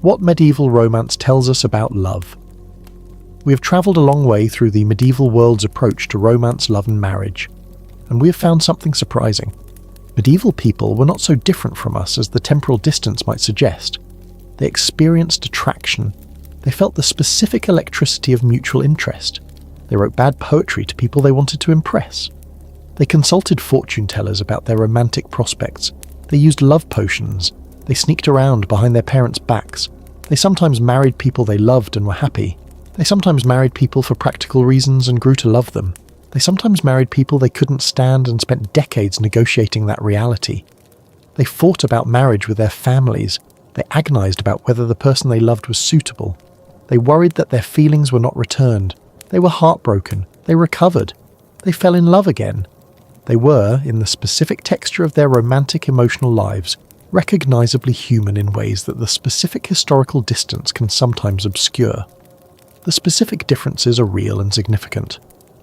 What medieval romance tells us about love. We have travelled a long way through the medieval world's approach to romance, love and marriage, and we have found something surprising. Medieval people were not so different from us as the temporal distance might suggest. They experienced attraction. They felt the specific electricity of mutual interest. They wrote bad poetry to people they wanted to impress. They consulted fortune tellers about their romantic prospects. They used love potions. They sneaked around behind their parents' backs. They sometimes married people they loved and were happy. They sometimes married people for practical reasons and grew to love them. They sometimes married people they couldn't stand and spent decades negotiating that reality. They fought about marriage with their families. They agonized about whether the person they loved was suitable. They worried that their feelings were not returned. They were heartbroken. They recovered. They fell in love again. They were, in the specific texture of their romantic emotional lives, recognizably human in ways that the specific historical distance can sometimes obscure. The specific differences are real and significant.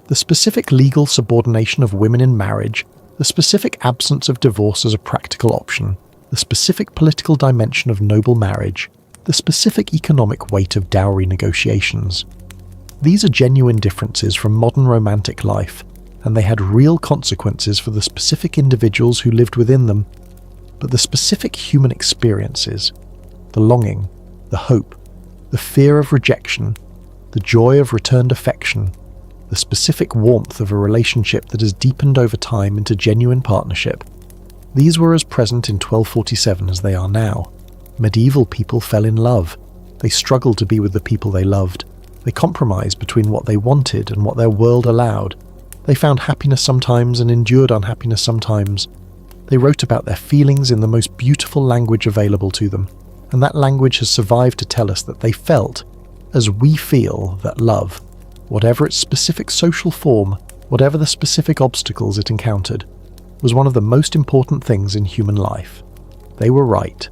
The specific legal subordination of women in marriage, the specific absence of divorce as a practical option, the specific political dimension of noble marriage, the specific economic weight of dowry negotiations. These are genuine differences from modern romantic life, and they had real consequences for the specific individuals who lived within them. But the specific human experiences, the longing, the hope, the fear of rejection, the joy of returned affection, the specific warmth of a relationship that has deepened over time into genuine partnership. These were as present in 1247 as they are now. Medieval people fell in love. They struggled to be with the people they loved. They compromised between what they wanted and what their world allowed. They found happiness sometimes and endured unhappiness sometimes. They wrote about their feelings in the most beautiful language available to them, and that language has survived to tell us that they felt, as we feel, that love, whatever its specific social form, whatever the specific obstacles it encountered, was one of the most important things in human life. They were right.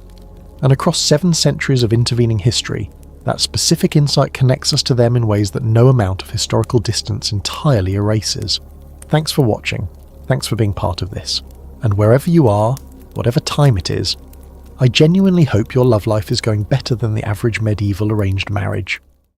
And across 7 centuries of intervening history, that specific insight connects us to them in ways that no amount of historical distance entirely erases. Thanks for watching. Thanks for being part of this. And wherever you are, whatever time it is, I genuinely hope your love life is going better than the average medieval arranged marriage.